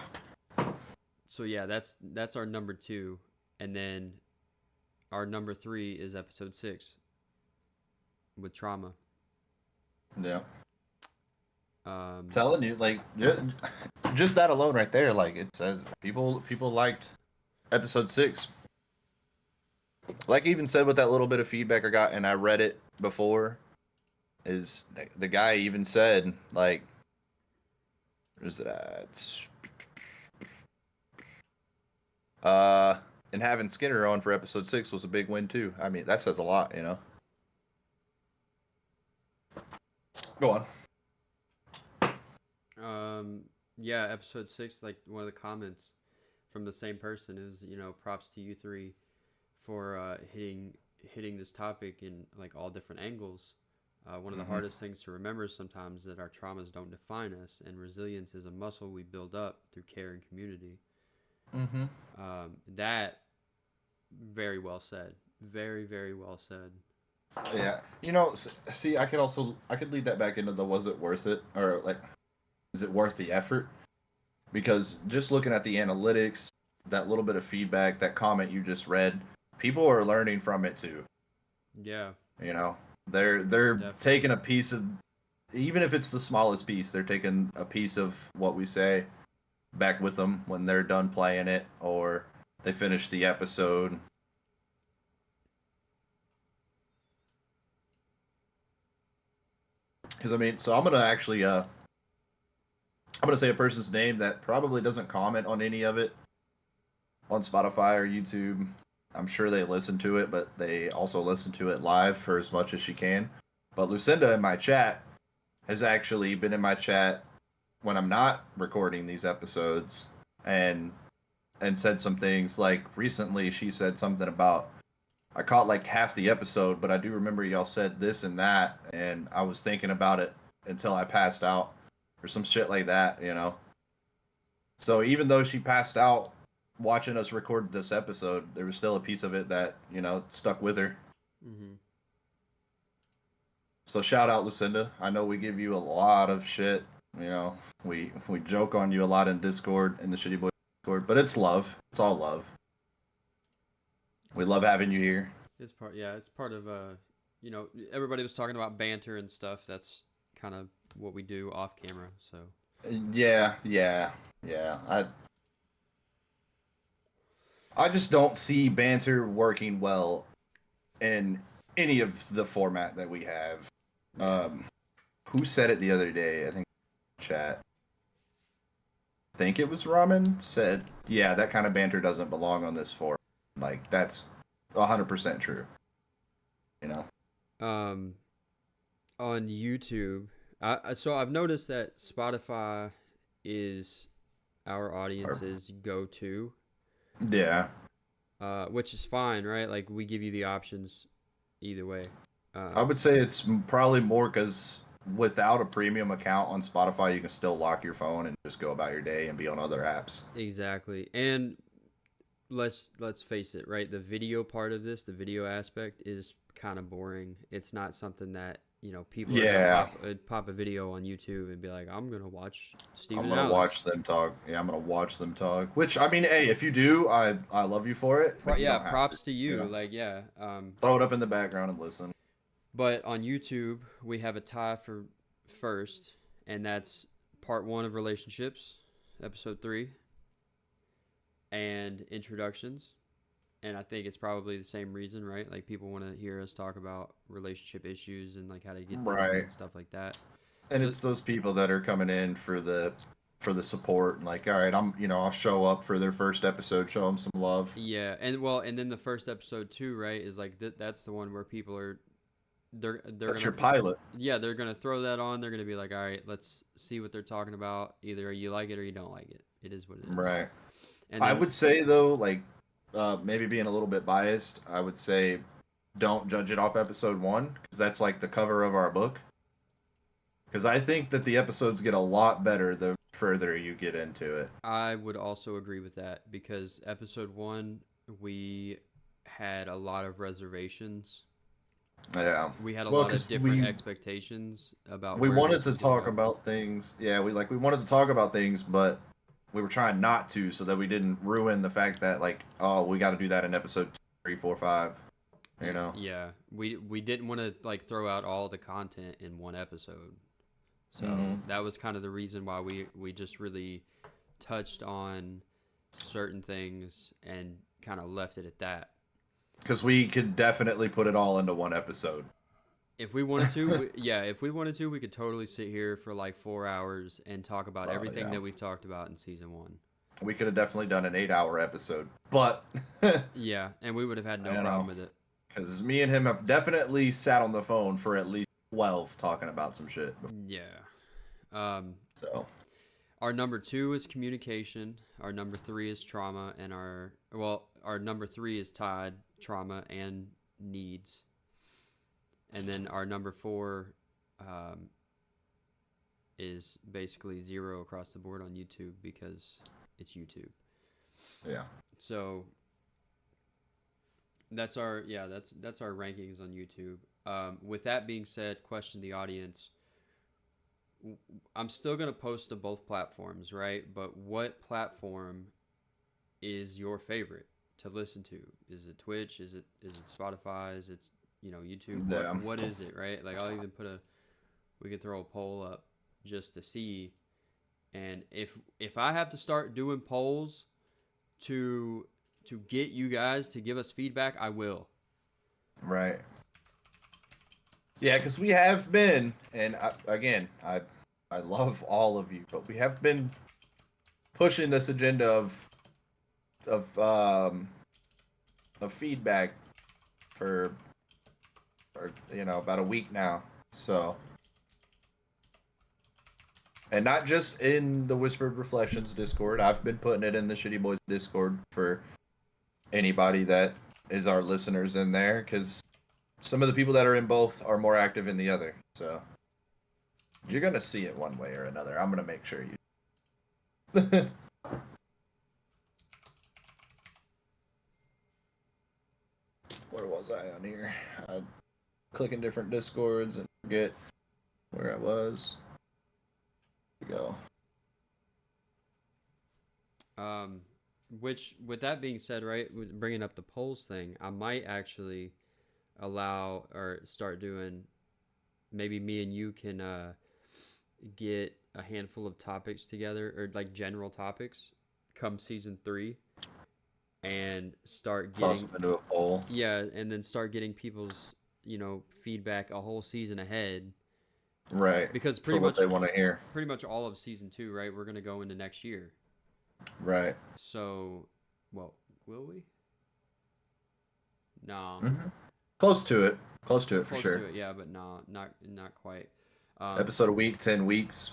S1: So yeah, that's our number 2, and then our number 3 is episode 6 with trauma.
S2: Yeah.
S1: Um,
S2: Telling you, like, just that alone right there, like, it says people liked episode 6. Like I even said with that little bit of feedback I got, and I read it before, is the guy even said, like, where is it at? And having Skinner on for episode 6 was a big win too. I mean, that says a lot, you know. Go on.
S1: yeah, episode 6, like one of the comments from the same person is, props to you 3 for hitting this topic in like all different angles. One of the hardest things to remember sometimes is that our traumas don't define us, and resilience is a muscle we build up through care and community. That very well said. Very, very well said.
S2: Yeah. See, I could lead that back into the was it worth it, or like, is it worth the effort? Because just looking at the analytics, that little bit of feedback, that comment you just read, people are learning from it too.
S1: Yeah.
S2: You know, they're
S1: Definitely.
S2: taking a piece of, even if it's the smallest piece, they're taking a piece of what we say back with them when they're done playing it or they finish the episode. Because I mean, so I'm gonna say a person's name that probably doesn't comment on any of it on Spotify or YouTube. I'm sure they listen to it, but they also listen to it live for as much as she can. But Lucinda in my chat has actually been in my chat when I'm not recording these episodes and said some things. Like recently she said something about, I caught like half the episode, but I do remember y'all said this and that, and I was thinking about it until I passed out or some shit like that, you know. So even though she passed out watching us record this episode, there was still a piece of it that, stuck with her.
S1: Mm-hmm.
S2: So shout out Lucinda. I know we give you a lot of shit. You know, we joke on you a lot in Discord, in the Shitty Boys Discord, but it's love. It's all love. We love having you here.
S1: It's part, yeah, it's part of you know, everybody was talking about banter and stuff. That's kind of what we do off camera. So
S2: Yeah. I just don't see banter working well in any of the format that we have. Who said it the other day? I think chat. I think it was Ramen said, "Yeah, that kind of banter doesn't belong on this forum." Like that's 100% true. You know.
S1: um, on YouTube, so I've noticed that Spotify is our audience's go-to,
S2: Yeah.
S1: which is fine, right? Like we give you the options either way.
S2: I would say it's probably more because without a premium account on Spotify, you can still lock your phone and just go about your day and be on other apps.
S1: Exactly, and let's face it, right? The video part of this, the video aspect, is kind of boring. It's not something that people are
S2: Yeah.
S1: gonna pop a video on YouTube and be like, I'm gonna watch
S2: I'm
S1: Steven
S2: gonna watch
S1: Alice.
S2: them talk. Yeah, I'm gonna watch them talk. Which I mean, hey, if you do, I love you for it. But you
S1: Yeah,
S2: don't have to.
S1: props to
S2: You
S1: you.
S2: know,
S1: Like, yeah.
S2: throw it up in the background and listen.
S1: But on YouTube, we have a tie for first, and that's part one of relationships, episode 3, and introductions. And I think it's probably the same reason, right? Like people want to hear us talk about relationship issues and like how to get them
S2: Right.
S1: and stuff like that.
S2: And
S1: So
S2: it's those people that are coming in for the support and like, all right, I'll show up for their first episode, show them some love.
S1: yeah, and then the first episode too, right? Is like that's the one where people are they're
S2: That's
S1: gonna
S2: your pilot.
S1: yeah, they're gonna throw that on. They're gonna be like, all right, let's see what they're talking about. Either you like it or you don't like it. It is what it is.
S2: Right.
S1: And
S2: I
S1: then
S2: would say though, like, maybe being a little bit biased, I would say don't judge it off episode 1 because that's like the cover of our book. Because I think that the episodes get a lot better the further you get into it.
S1: I would also agree with that because episode 1 we had a lot of reservations.
S2: Yeah.
S1: We had a
S2: Well,
S1: lot of
S2: because
S1: different expectations about
S2: we
S1: where
S2: wanted
S1: this
S2: to
S1: was gonna
S2: talk
S1: go.
S2: about things. Yeah, we wanted to talk about things, but we were trying not to, so that we didn't ruin the fact that like, oh, we got to do that in episode 2, 3, 4, 5. You know.
S1: Yeah, we didn't want to like throw out all the content in one episode. So
S2: Mhm.
S1: that was kind of the reason why we just really touched on certain things and kind of left it at that.
S2: Because we could definitely put it all into one episode.
S1: If we wanted to, yeah, if we wanted to, we could totally sit here for like 4 hours and talk about everything
S2: Yeah.
S1: that we've talked about in season 1.
S2: We could have definitely done an 8-hour episode, but
S1: Yeah, and we would have had no
S2: I
S1: problem
S2: know.
S1: with it.
S2: Because me and him have definitely sat on the phone for at least 12 talking about some shit.
S1: Yeah. Um,
S2: So,
S1: our number 2 is communication. Our number 3 is trauma, and our number 3 is tied trauma and needs. And then our number 4 is basically 0 across the board on YouTube because it's YouTube.
S2: yeah.
S1: So that's our that's our rankings on YouTube. With that being said, question the audience. I'm still gonna post to both platforms, right? But what platform is your favorite to listen to? Is it Twitch? Is it Spotify? Is it YouTube?
S2: Yeah.
S1: What is it, right? Like I'll even we could throw a poll up just to see. And if I have to start doing polls to get you guys to give us feedback, I will.
S2: Right. Yeah, because we have been, and I love all of you, but we have been pushing this agenda of feedback for about a week now. So, and not just in the Whispered Reflections Discord. I've been putting it in the Shitty Boys Discord for anybody that is our listeners in there, because some of the people that are in both are more active in the other. So you're gonna see it one way or another. I'm gonna make sure you. Where was I on here? Clicking different discords and Forget where I was. Here we go.
S1: Which, with that being said, right, bringing up the polls thing, I might actually allow or start doing. Maybe me and you can get a handful of topics together, or like general topics, come season 3, and start
S2: Toss
S1: getting,
S2: them into a poll.
S1: yeah, and then start getting people's feedback a whole season ahead,
S2: Right.
S1: because
S2: For what they want to hear.
S1: pretty much all of season 2, right, we're gonna go into next year.
S2: Right.
S1: So, well, will we? No.
S2: Mm-hmm. Close to it. Close to it for
S1: Close
S2: sure.
S1: to it, yeah, but no, not quite.
S2: Episode a week, 10 weeks.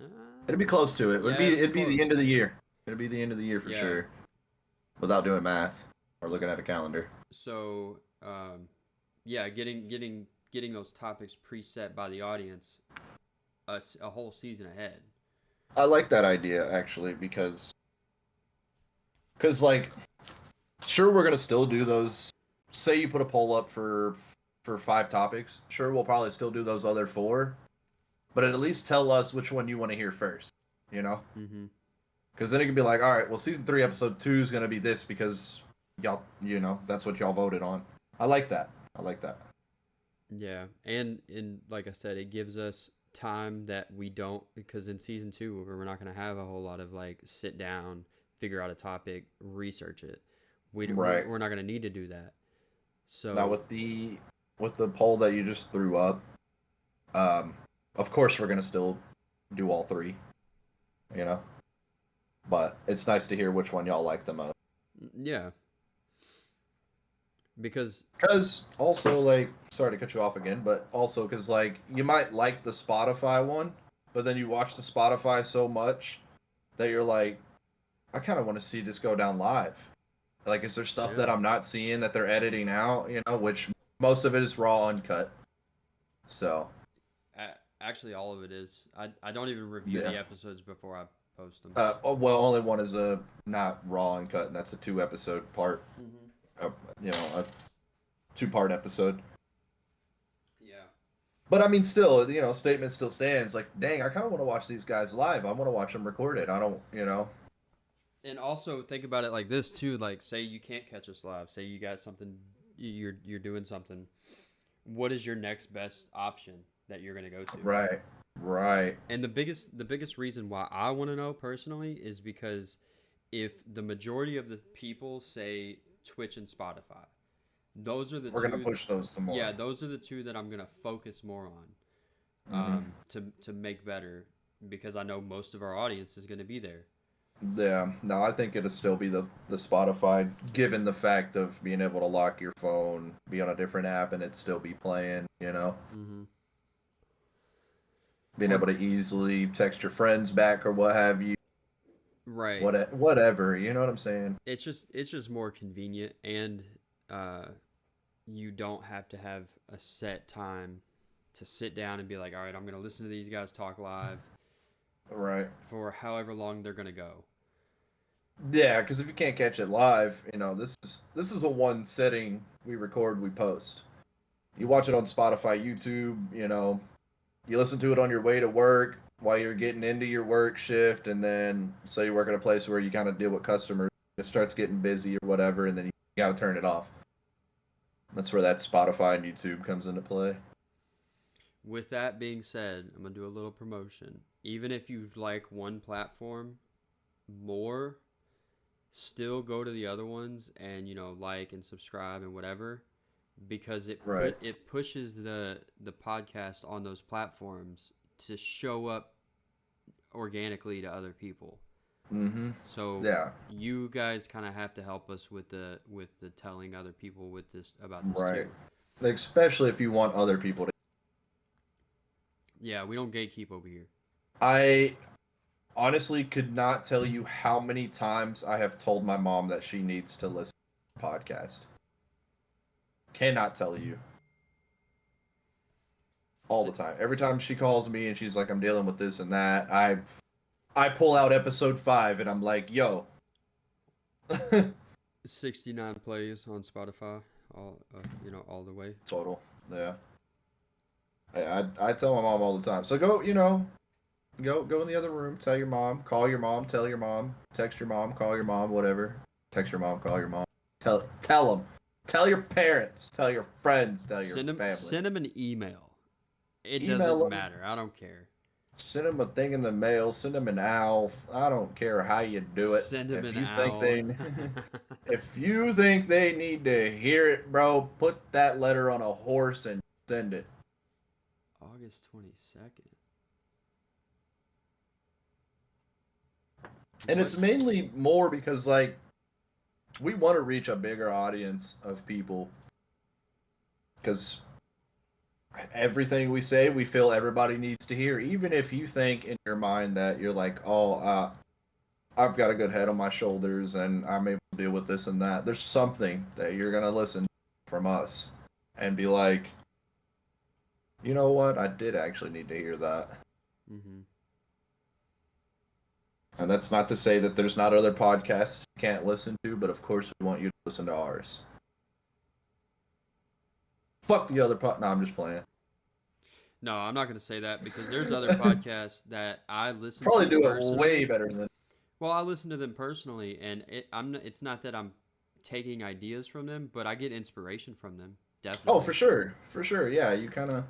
S1: Uh,
S2: It'd be close to it.
S1: yeah,
S2: It'd be the end of the year. It'd be the end of the year for
S1: Yeah.
S2: sure. Without doing math or looking at a calendar.
S1: So, yeah, getting those topics preset by the audience a whole season ahead.
S2: I like that idea actually because like sure we're gonna still do those. Say you put a poll up for 5 topics. Sure, we'll probably still do those other 4, but at least tell us which one you want to hear first. You know,
S1: Mm-hmm.
S2: because then it can be like, all right, well, season 3, episode 2 is gonna be this because y'all, that's what y'all voted on. I like that. I like that.
S1: Yeah, and like I said, it gives us time that we don't, because in season 2 we're not going to have a whole lot of like sit down, figure out a topic, research it.
S2: Right.
S1: We're not going to need to do that. So
S2: Now with the poll that you just threw up, of course we're gonna still do all 3, you know. But it's nice to hear which one y'all like the most.
S1: yeah, because
S2: Because also, like, sorry to cut you off again, but also because like you might like the Spotify one, but then you watch the Spotify so much that you're like, I kind of want to see this go down live. Like, is there stuff
S1: Yeah.
S2: that I'm not seeing that they're editing out? You know, which most of it is raw, uncut. So
S1: actually all of it is. I don't even review
S2: yeah.
S1: the episodes before I post them.
S2: Well, only one is a not raw and cut, and that's a 2-episode part.
S1: Mm-hmm.
S2: A 2-part episode.
S1: Yeah.
S2: But I mean, still, statement still stands. Like, dang, I kind of want to watch these guys live. I want to watch them recorded. I don't.
S1: And also think about it like this too. Like, say you can't catch us live. Say you got something, you're doing something. What is your next best option that you're gonna go to?
S2: Right. Right.
S1: And the biggest reason why I want to know personally is because if the majority of the people say Twitch and Spotify, those are the
S2: We're
S1: two.
S2: gonna push those some more.
S1: Yeah, those are the two that I'm gonna focus more on, to make better, because I know most of our audience is gonna be there.
S2: Yeah. No, I think it'll still be the Spotify, given the fact of being able to lock your phone, be on a different app, and it still be playing.
S1: Mm-hmm.
S2: Being able to easily text your friends back or what have you.
S1: Right.
S2: Whatever. You know what I'm saying?
S1: It's just more convenient, and uh, you don't have to have a set time to sit down and be like, all right, I'm gonna listen to these guys talk live
S2: Right.
S1: for however long they're gonna go.
S2: Yeah, because if you can't catch it live, this is a one setting we record, we post. You watch it on Spotify, YouTube, you listen to it on your way to work while you're getting into your work shift, and then say you work at a place where you kind of deal with customers, it starts getting busy or whatever, and then you got to turn it off. That's where that Spotify and YouTube comes into play.
S1: With that being said, I'm gonna do a little promotion. Even if you like one platform more, still go to the other ones and like and subscribe and whatever, because
S2: Right.
S1: it pushes the podcast on those platforms to show up organically to other people.
S2: Mm-hmm.
S1: So
S2: Yeah.
S1: you guys kind of have to help us with the telling other people with this about this
S2: Right.
S1: too.
S2: Especially if you want other people to.
S1: Yeah, we don't gatekeep over here.
S2: I honestly could not tell you how many times I have told my mom that she needs to listen to the podcast. Cannot tell you. All the time. Every time she calls me and she's like, I'm dealing with this and that, I pull out episode 5 and I'm like, yo.
S1: 69 plays on Spotify all the way.
S2: Total. Yeah. I tell my mom all the time. So go, go in the other room, tell your mom, call your mom, tell your mom, text your mom, call your mom, whatever. Text your mom, call your mom. Tell them. Tell your parents, tell your friends, tell your family.
S1: Send them an email. It
S2: Email
S1: doesn't
S2: them.
S1: matter. I don't care.
S2: Send them a thing in the mail. Send them an owl. I don't care how you do it.
S1: Send them
S2: If
S1: an
S2: you think
S1: owl.
S2: if you think they need to hear it, bro, put that letter on a horse and send it.
S1: August 22nd.
S2: And it's mainly more because like we want to reach a bigger audience of people because everything we say we feel everybody needs to hear, even if you think in your mind that you're like, I've got a good head on my shoulders and I'm able to deal with this and that. There's something that you're gonna listen from us and be like, you know what, I did actually need to hear that.
S1: Mm-hmm.
S2: And that's not to say that there's not other podcasts you can't listen to, but of course we want you to listen to ours. Fuck the other No, I'm just playing.
S1: No, I'm not going to say that because there's other podcasts that I listen
S2: Probably
S1: to
S2: do it
S1: personally.
S2: way better than.
S1: Well, I listen to them personally, and it's not that I'm taking ideas from them, but I get inspiration from them. Definitely.
S2: Oh, for sure. Yeah, you kind of.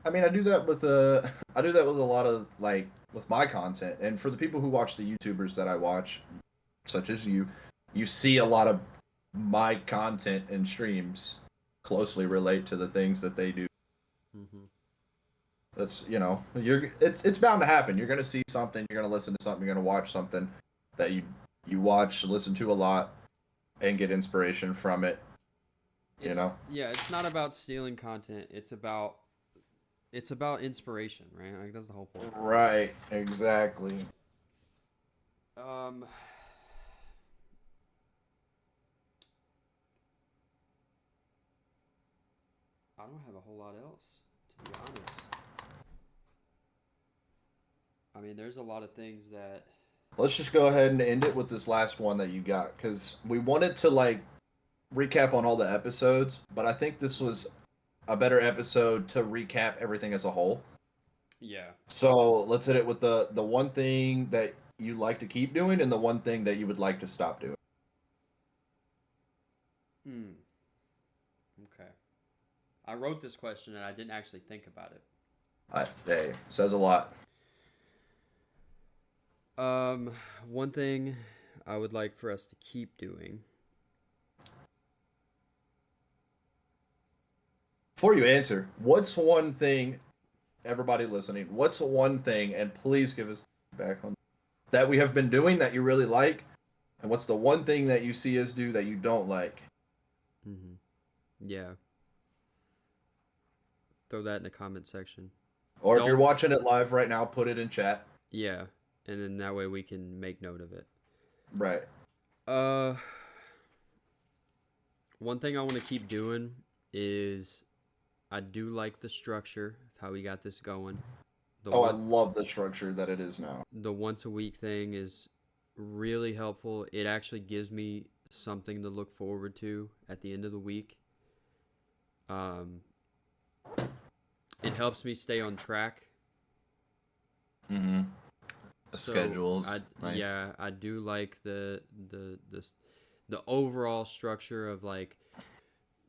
S2: I mean, I do that with I do that with a lot of like with my content, and for the people who watch the YouTubers that I watch, such as you see a lot of my content and streams closely relate to the things that they do.
S1: Mm-hmm.
S2: That's it's bound to happen. You're gonna see something, you're gonna listen to something, you're gonna watch something that you watch, listen to a lot, and get inspiration from it.
S1: Yeah, it's not about stealing content. It's about inspiration, right? Like that's the whole point.
S2: Right, exactly.
S1: I don't have a whole lot else, to be honest. I mean, there's a lot of things that.
S2: Let's just go ahead and end it with this last one that you got, because we wanted to like recap on all the episodes, but I think this was a better episode to recap everything as a whole.
S1: Yeah.
S2: So let's hit it with the one thing that you like to keep doing and the one thing that you would like to stop doing.
S1: Okay. I wrote this question and I didn't actually think about it.
S2: Hey, says a lot.
S1: One thing I would like for us to keep doing.
S2: Before you answer, what's one thing, everybody listening, what's one thing, and please give us feedback on that we have been doing that you really like, and what's the one thing that you see us do that you don't like?
S1: Mm-hmm. Yeah. Throw that in the comment section.
S2: Or if you're watching it live right now, put it in chat.
S1: Yeah, and then that way we can make note of it.
S2: Right.
S1: One thing I want to keep doing is I do like the structure of how we got this going.
S2: I love the structure that it is now.
S1: The once a week thing is really helpful. It actually gives me something to look forward to at the end of the week. It helps me stay on track.
S2: Mm-hmm. The schedules.
S1: Nice. Yeah, I do like the overall structure of like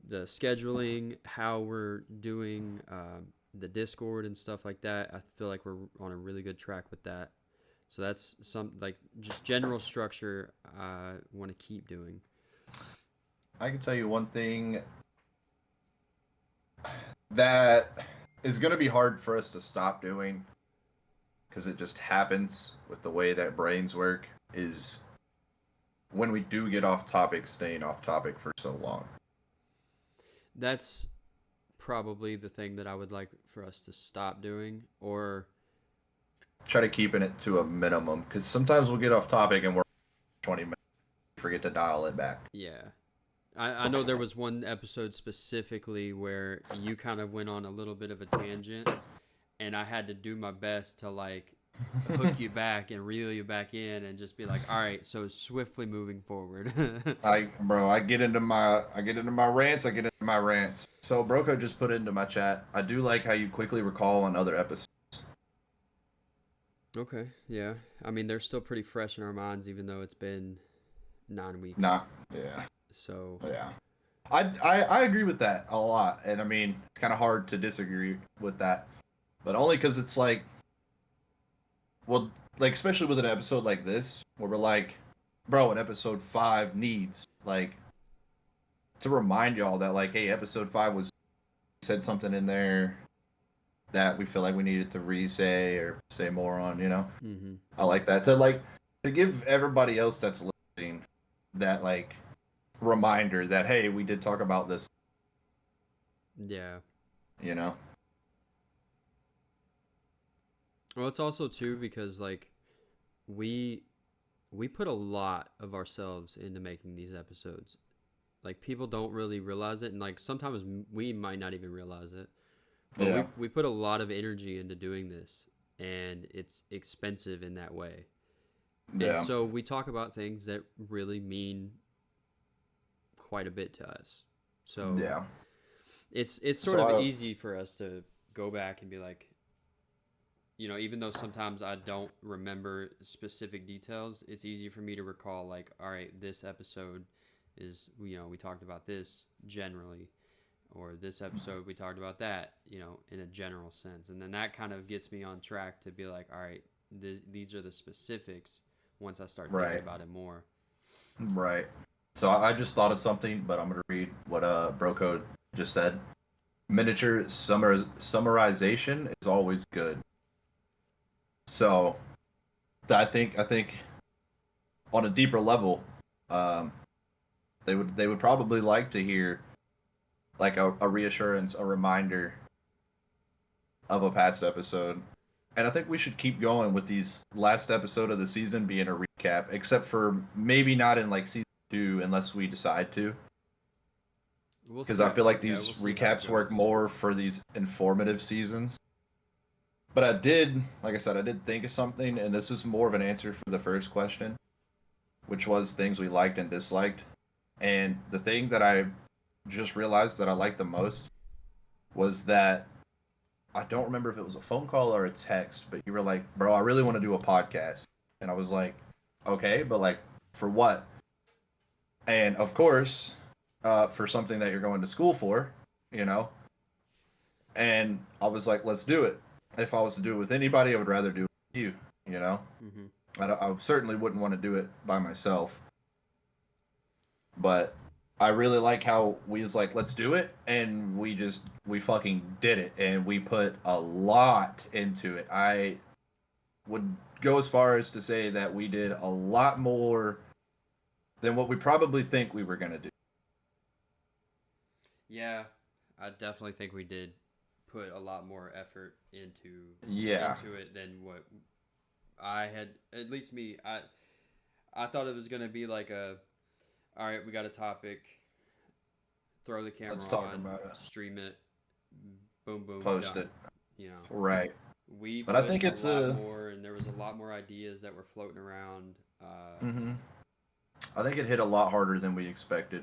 S1: the scheduling, how we're doing the Discord and stuff like that. I feel like we're on a really good track with that. So that's some like just general structure I want to keep doing.
S2: I can tell you one thing that is going to be hard for us to stop doing because it just happens with the way that brains work is when we do get off topic, staying off topic for so long.
S1: That's probably the thing that I would like for us to stop doing, or
S2: try to keeping it to a minimum, because sometimes we'll get off topic and we're 20 minutes, forget to dial it back.
S1: Yeah. I know there was one episode specifically where you kind of went on a little bit of a tangent, and I had to do my best to like hook you back and reel you back in and just be like, all right, so swiftly moving forward.
S2: I get into my rants. I get into my rants. So Broco just put into my chat. I do like how you quickly recall on other episodes.
S1: Okay, yeah. I mean, they're still pretty fresh in our minds, even though it's been 9 weeks.
S2: Not, yeah,
S1: So,
S2: yeah. I agree with that a lot, and I mean it's kind of hard to disagree with that, but only because it's like, well, like especially with an episode like this where we're like, bro, an episode 5 needs like to remind y'all that like, hey, episode 5 was said something in there that we feel like we needed to re-say or say more on, you know.
S1: hmm
S2: I like that to give everybody else that's listening that like reminder that hey, we did talk about this,
S1: yeah.
S2: you know.
S1: Well, it's also too because like we we put a lot of ourselves into making these episodes. Like people don't really realize it, and like sometimes we might not even realize it. But
S2: Yeah.
S1: we put a lot of energy into doing this, and it's expensive in that way. And
S2: Yeah.
S1: so we talk about things that really mean quite a bit to us. So
S2: Yeah.
S1: it's sort
S2: So
S1: of easy for us to go back and be like, even though sometimes I don't remember specific details, it's easy for me to recall like, all right, this episode is we talked about this generally, or this episode we talked about that, in a general sense. And then that kind of gets me on track to be like, all right, these are the specifics once I start thinking
S2: right.
S1: about it more.
S2: Right. So I just thought of something, but I'm gonna read what Broco just said. Miniature summarization is always good. So I think on a deeper level, um, they would probably like to hear like a reassurance, a reminder of a past episode. And I think we should keep going with these last episode of the season being a recap, except for maybe not in like season 2 unless we decide to.
S1: We'll
S2: Because I
S1: see.
S2: feel like
S1: Yeah,
S2: these
S1: we'll see how it
S2: recaps work
S1: goes.
S2: more for these informative seasons. But like I said, I did think of something, and this is more of an answer for the first question, which was things we liked and disliked. And the thing that I just realized that I liked the most was that I don't remember if it was a phone call or a text, but you were like, bro, I really want to do a podcast. And I was like, okay, but like, for what? And of course, for something that you're going to school for, you know? And I was like, let's do it. If I was to do it with anybody, I would rather do it with you, you know?
S1: hmm
S2: I certainly wouldn't want to do it by myself. But I really like how we was like, let's do it, and we fucking did it, and we put a lot into it. I would go as far as to say that we did a lot more than what we probably think we were gonna do.
S1: Yeah, I definitely think we did put a lot more effort
S2: Yeah,
S1: into it than what I had. At least me, I thought it was gonna be like all right, we got a topic, throw the
S2: let's
S1: camera
S2: talk
S1: on,
S2: about it.
S1: stream it, boom, boom,
S2: Post
S1: done.
S2: it.
S1: You know,
S2: Right.
S1: we
S2: But I
S1: put
S2: think
S1: a
S2: it's
S1: lot
S2: a.
S1: more, and there was a lot more ideas that were floating around.
S2: Mm-hmm. I think it hit a lot harder than we expected,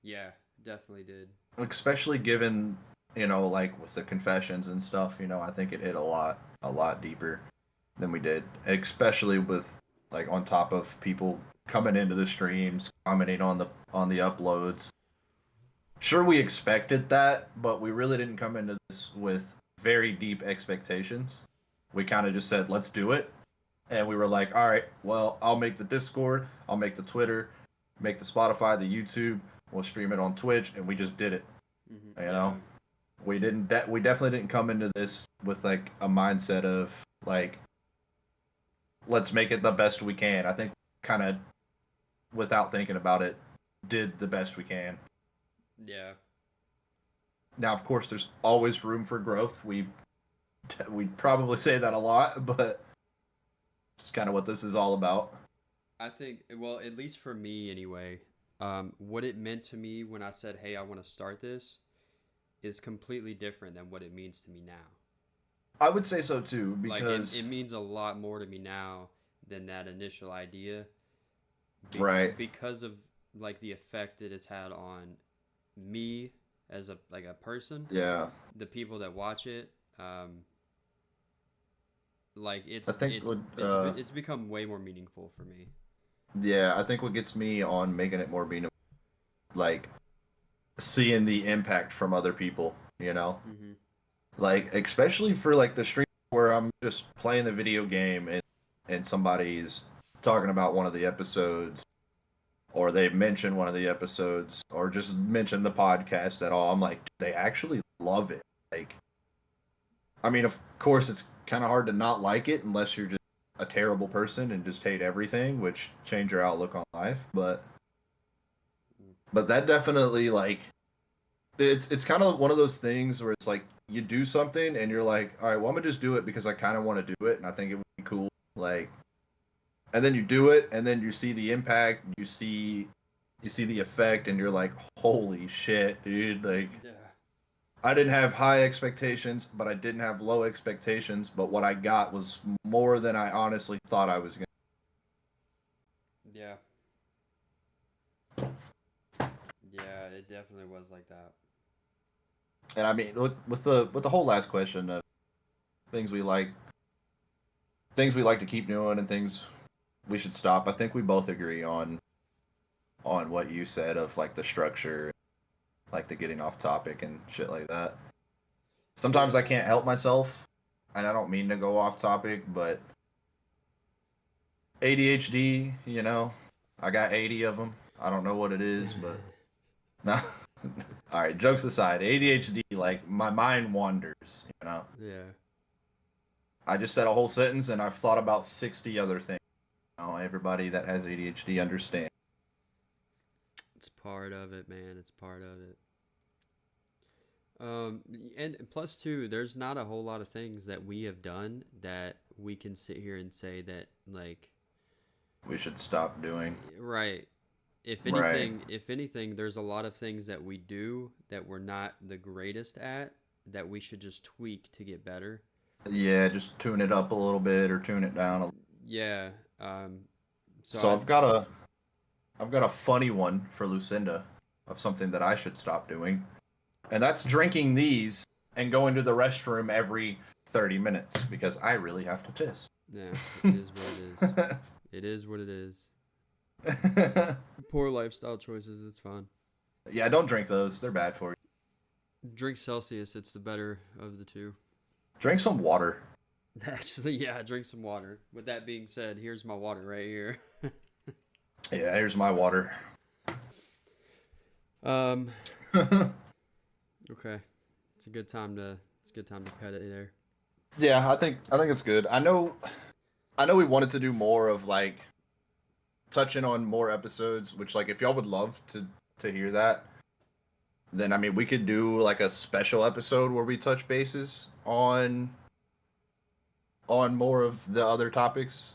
S1: Yeah, definitely did.
S2: especially given like with the confessions and stuff. I think it hit a lot deeper than we did, especially with like on top of people coming into the streams, commenting on the uploads. Sure, we expected that, but we really didn't come into this with very deep expectations. We kind of just said, "Let's do it," and we were like, "All right, well, I'll make the Discord, I'll make the Twitter, make the Spotify, the YouTube, we'll stream it on Twitch," and we just did it. You
S1: Yeah.
S2: know, we definitely didn't come into this with like a mindset of like let's make it the best we can. I think kind of without thinking about it did the best we can.
S1: Yeah.
S2: Now, of course, there's always room for growth. We probably say that a lot, but it's kind of what this is all about.
S1: I think, well, at least for me anyway, what it meant to me when I said, "Hey, I want to start this," is completely different than what it means to me now.
S2: I would say so too,
S1: Like
S2: because
S1: it means a lot more to me now than that initial idea,
S2: right,
S1: because of like the effect it has had on me as a like a person,
S2: yeah.
S1: the people that watch it. Like
S2: I think what
S1: it's become way more meaningful for me.
S2: yeah, I think what gets me on making it more meaningful, like seeing the impact from other people, you know?
S1: Mm-hmm.
S2: Like especially for like the stream where I'm just playing the video game and somebody's talking about one of the episodes or they mention one of the episodes or just mention the podcast at all. I'm like, they actually love it. Like I mean, of course it's kind of hard to not like it unless you're just a terrible person and just hate everything, which change your outlook on life, but that definitely like it's kind of one of those things where it's like you do something and you're like, all right, well, I'm gonna just do it because I kind of want to do it and I think it would be cool. Like, and then you do it and then you see the impact, you see the effect, and you're like, holy shit, dude! Like,
S1: Yeah.
S2: I didn't have high expectations, but I didn't have low expectations. But what I got was more than I honestly thought I was gonna.
S1: Yeah. Yeah, it definitely was like that.
S2: And I mean, look with the whole last question of things we like, things we like to keep doing, and things we should stop. I think we both agree on what you said of like the structure, like the getting off topic and shit like that. Sometimes I
S1: Yeah.
S2: can't help myself, and I don't mean to go off topic, but ADHD, you know, I got 80 of them. I don't know what it is, but no. All right, jokes aside, ADHD, like my mind wanders, you know.
S1: Yeah.
S2: I just said a whole sentence and I've thought about 60 other things. You know, everybody that has ADHD understands.
S1: It's part of it, man. It's part of it. And plus two, there's not a whole lot of things that we have done that we can sit here and say that like
S2: We should stop doing.
S1: right.
S2: Right.
S1: If anything, there's a lot of things that we do that we're not the greatest at that we should just tweak to get better.
S2: Yeah, just tune it up a little bit or tune it down.
S1: Yeah. Um, so
S2: So
S1: I
S2: I've got a funny one for Lucinda of something that I should stop doing. And that's drinking these and going to the restroom every 30 minutes because I really have to piss.
S1: yeah, it is what it is. It is what it is. Poor lifestyle choices. It's fine.
S2: Yeah, don't drink those. They're bad for you.
S1: Drink Celsius. It's the better of the two.
S2: Drink some water.
S1: Actually, yeah, drink some water. With that being said, here's my water right here.
S2: Yeah, here's my water.
S1: um, okay. It's a good time to cut it there.
S2: Yeah, I think it's good. I know we wanted to do more of like touching on more episodes, which like if y'all would love to hear that, then I mean we could do like a special episode where we touch bases on more of the other topics.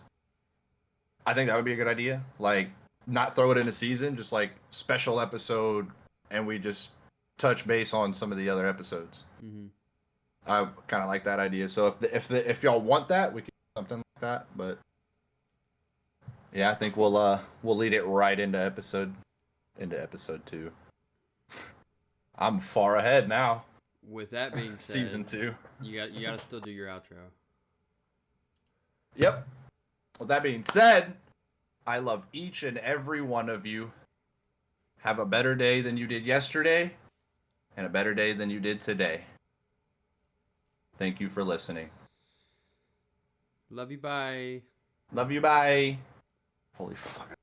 S2: I think that would be a good idea. Like not throw it in a season, just like special episode and we just touch base on some of the other episodes.
S1: Mm-hmm.
S2: I kind of like that idea. So if y'all want that, we could do something like that, but yeah, I think we'll lead it right into episode 2. I'm far ahead now.
S1: With that being said,
S2: Season 2.
S1: you got to still do your outro.
S2: Yep. With that being said, I love each and every one of you. Have a better day than you did yesterday, and a better day than you did today. Thank you for listening.
S1: Love you. Bye.
S2: Love you. Bye. Holy fuck.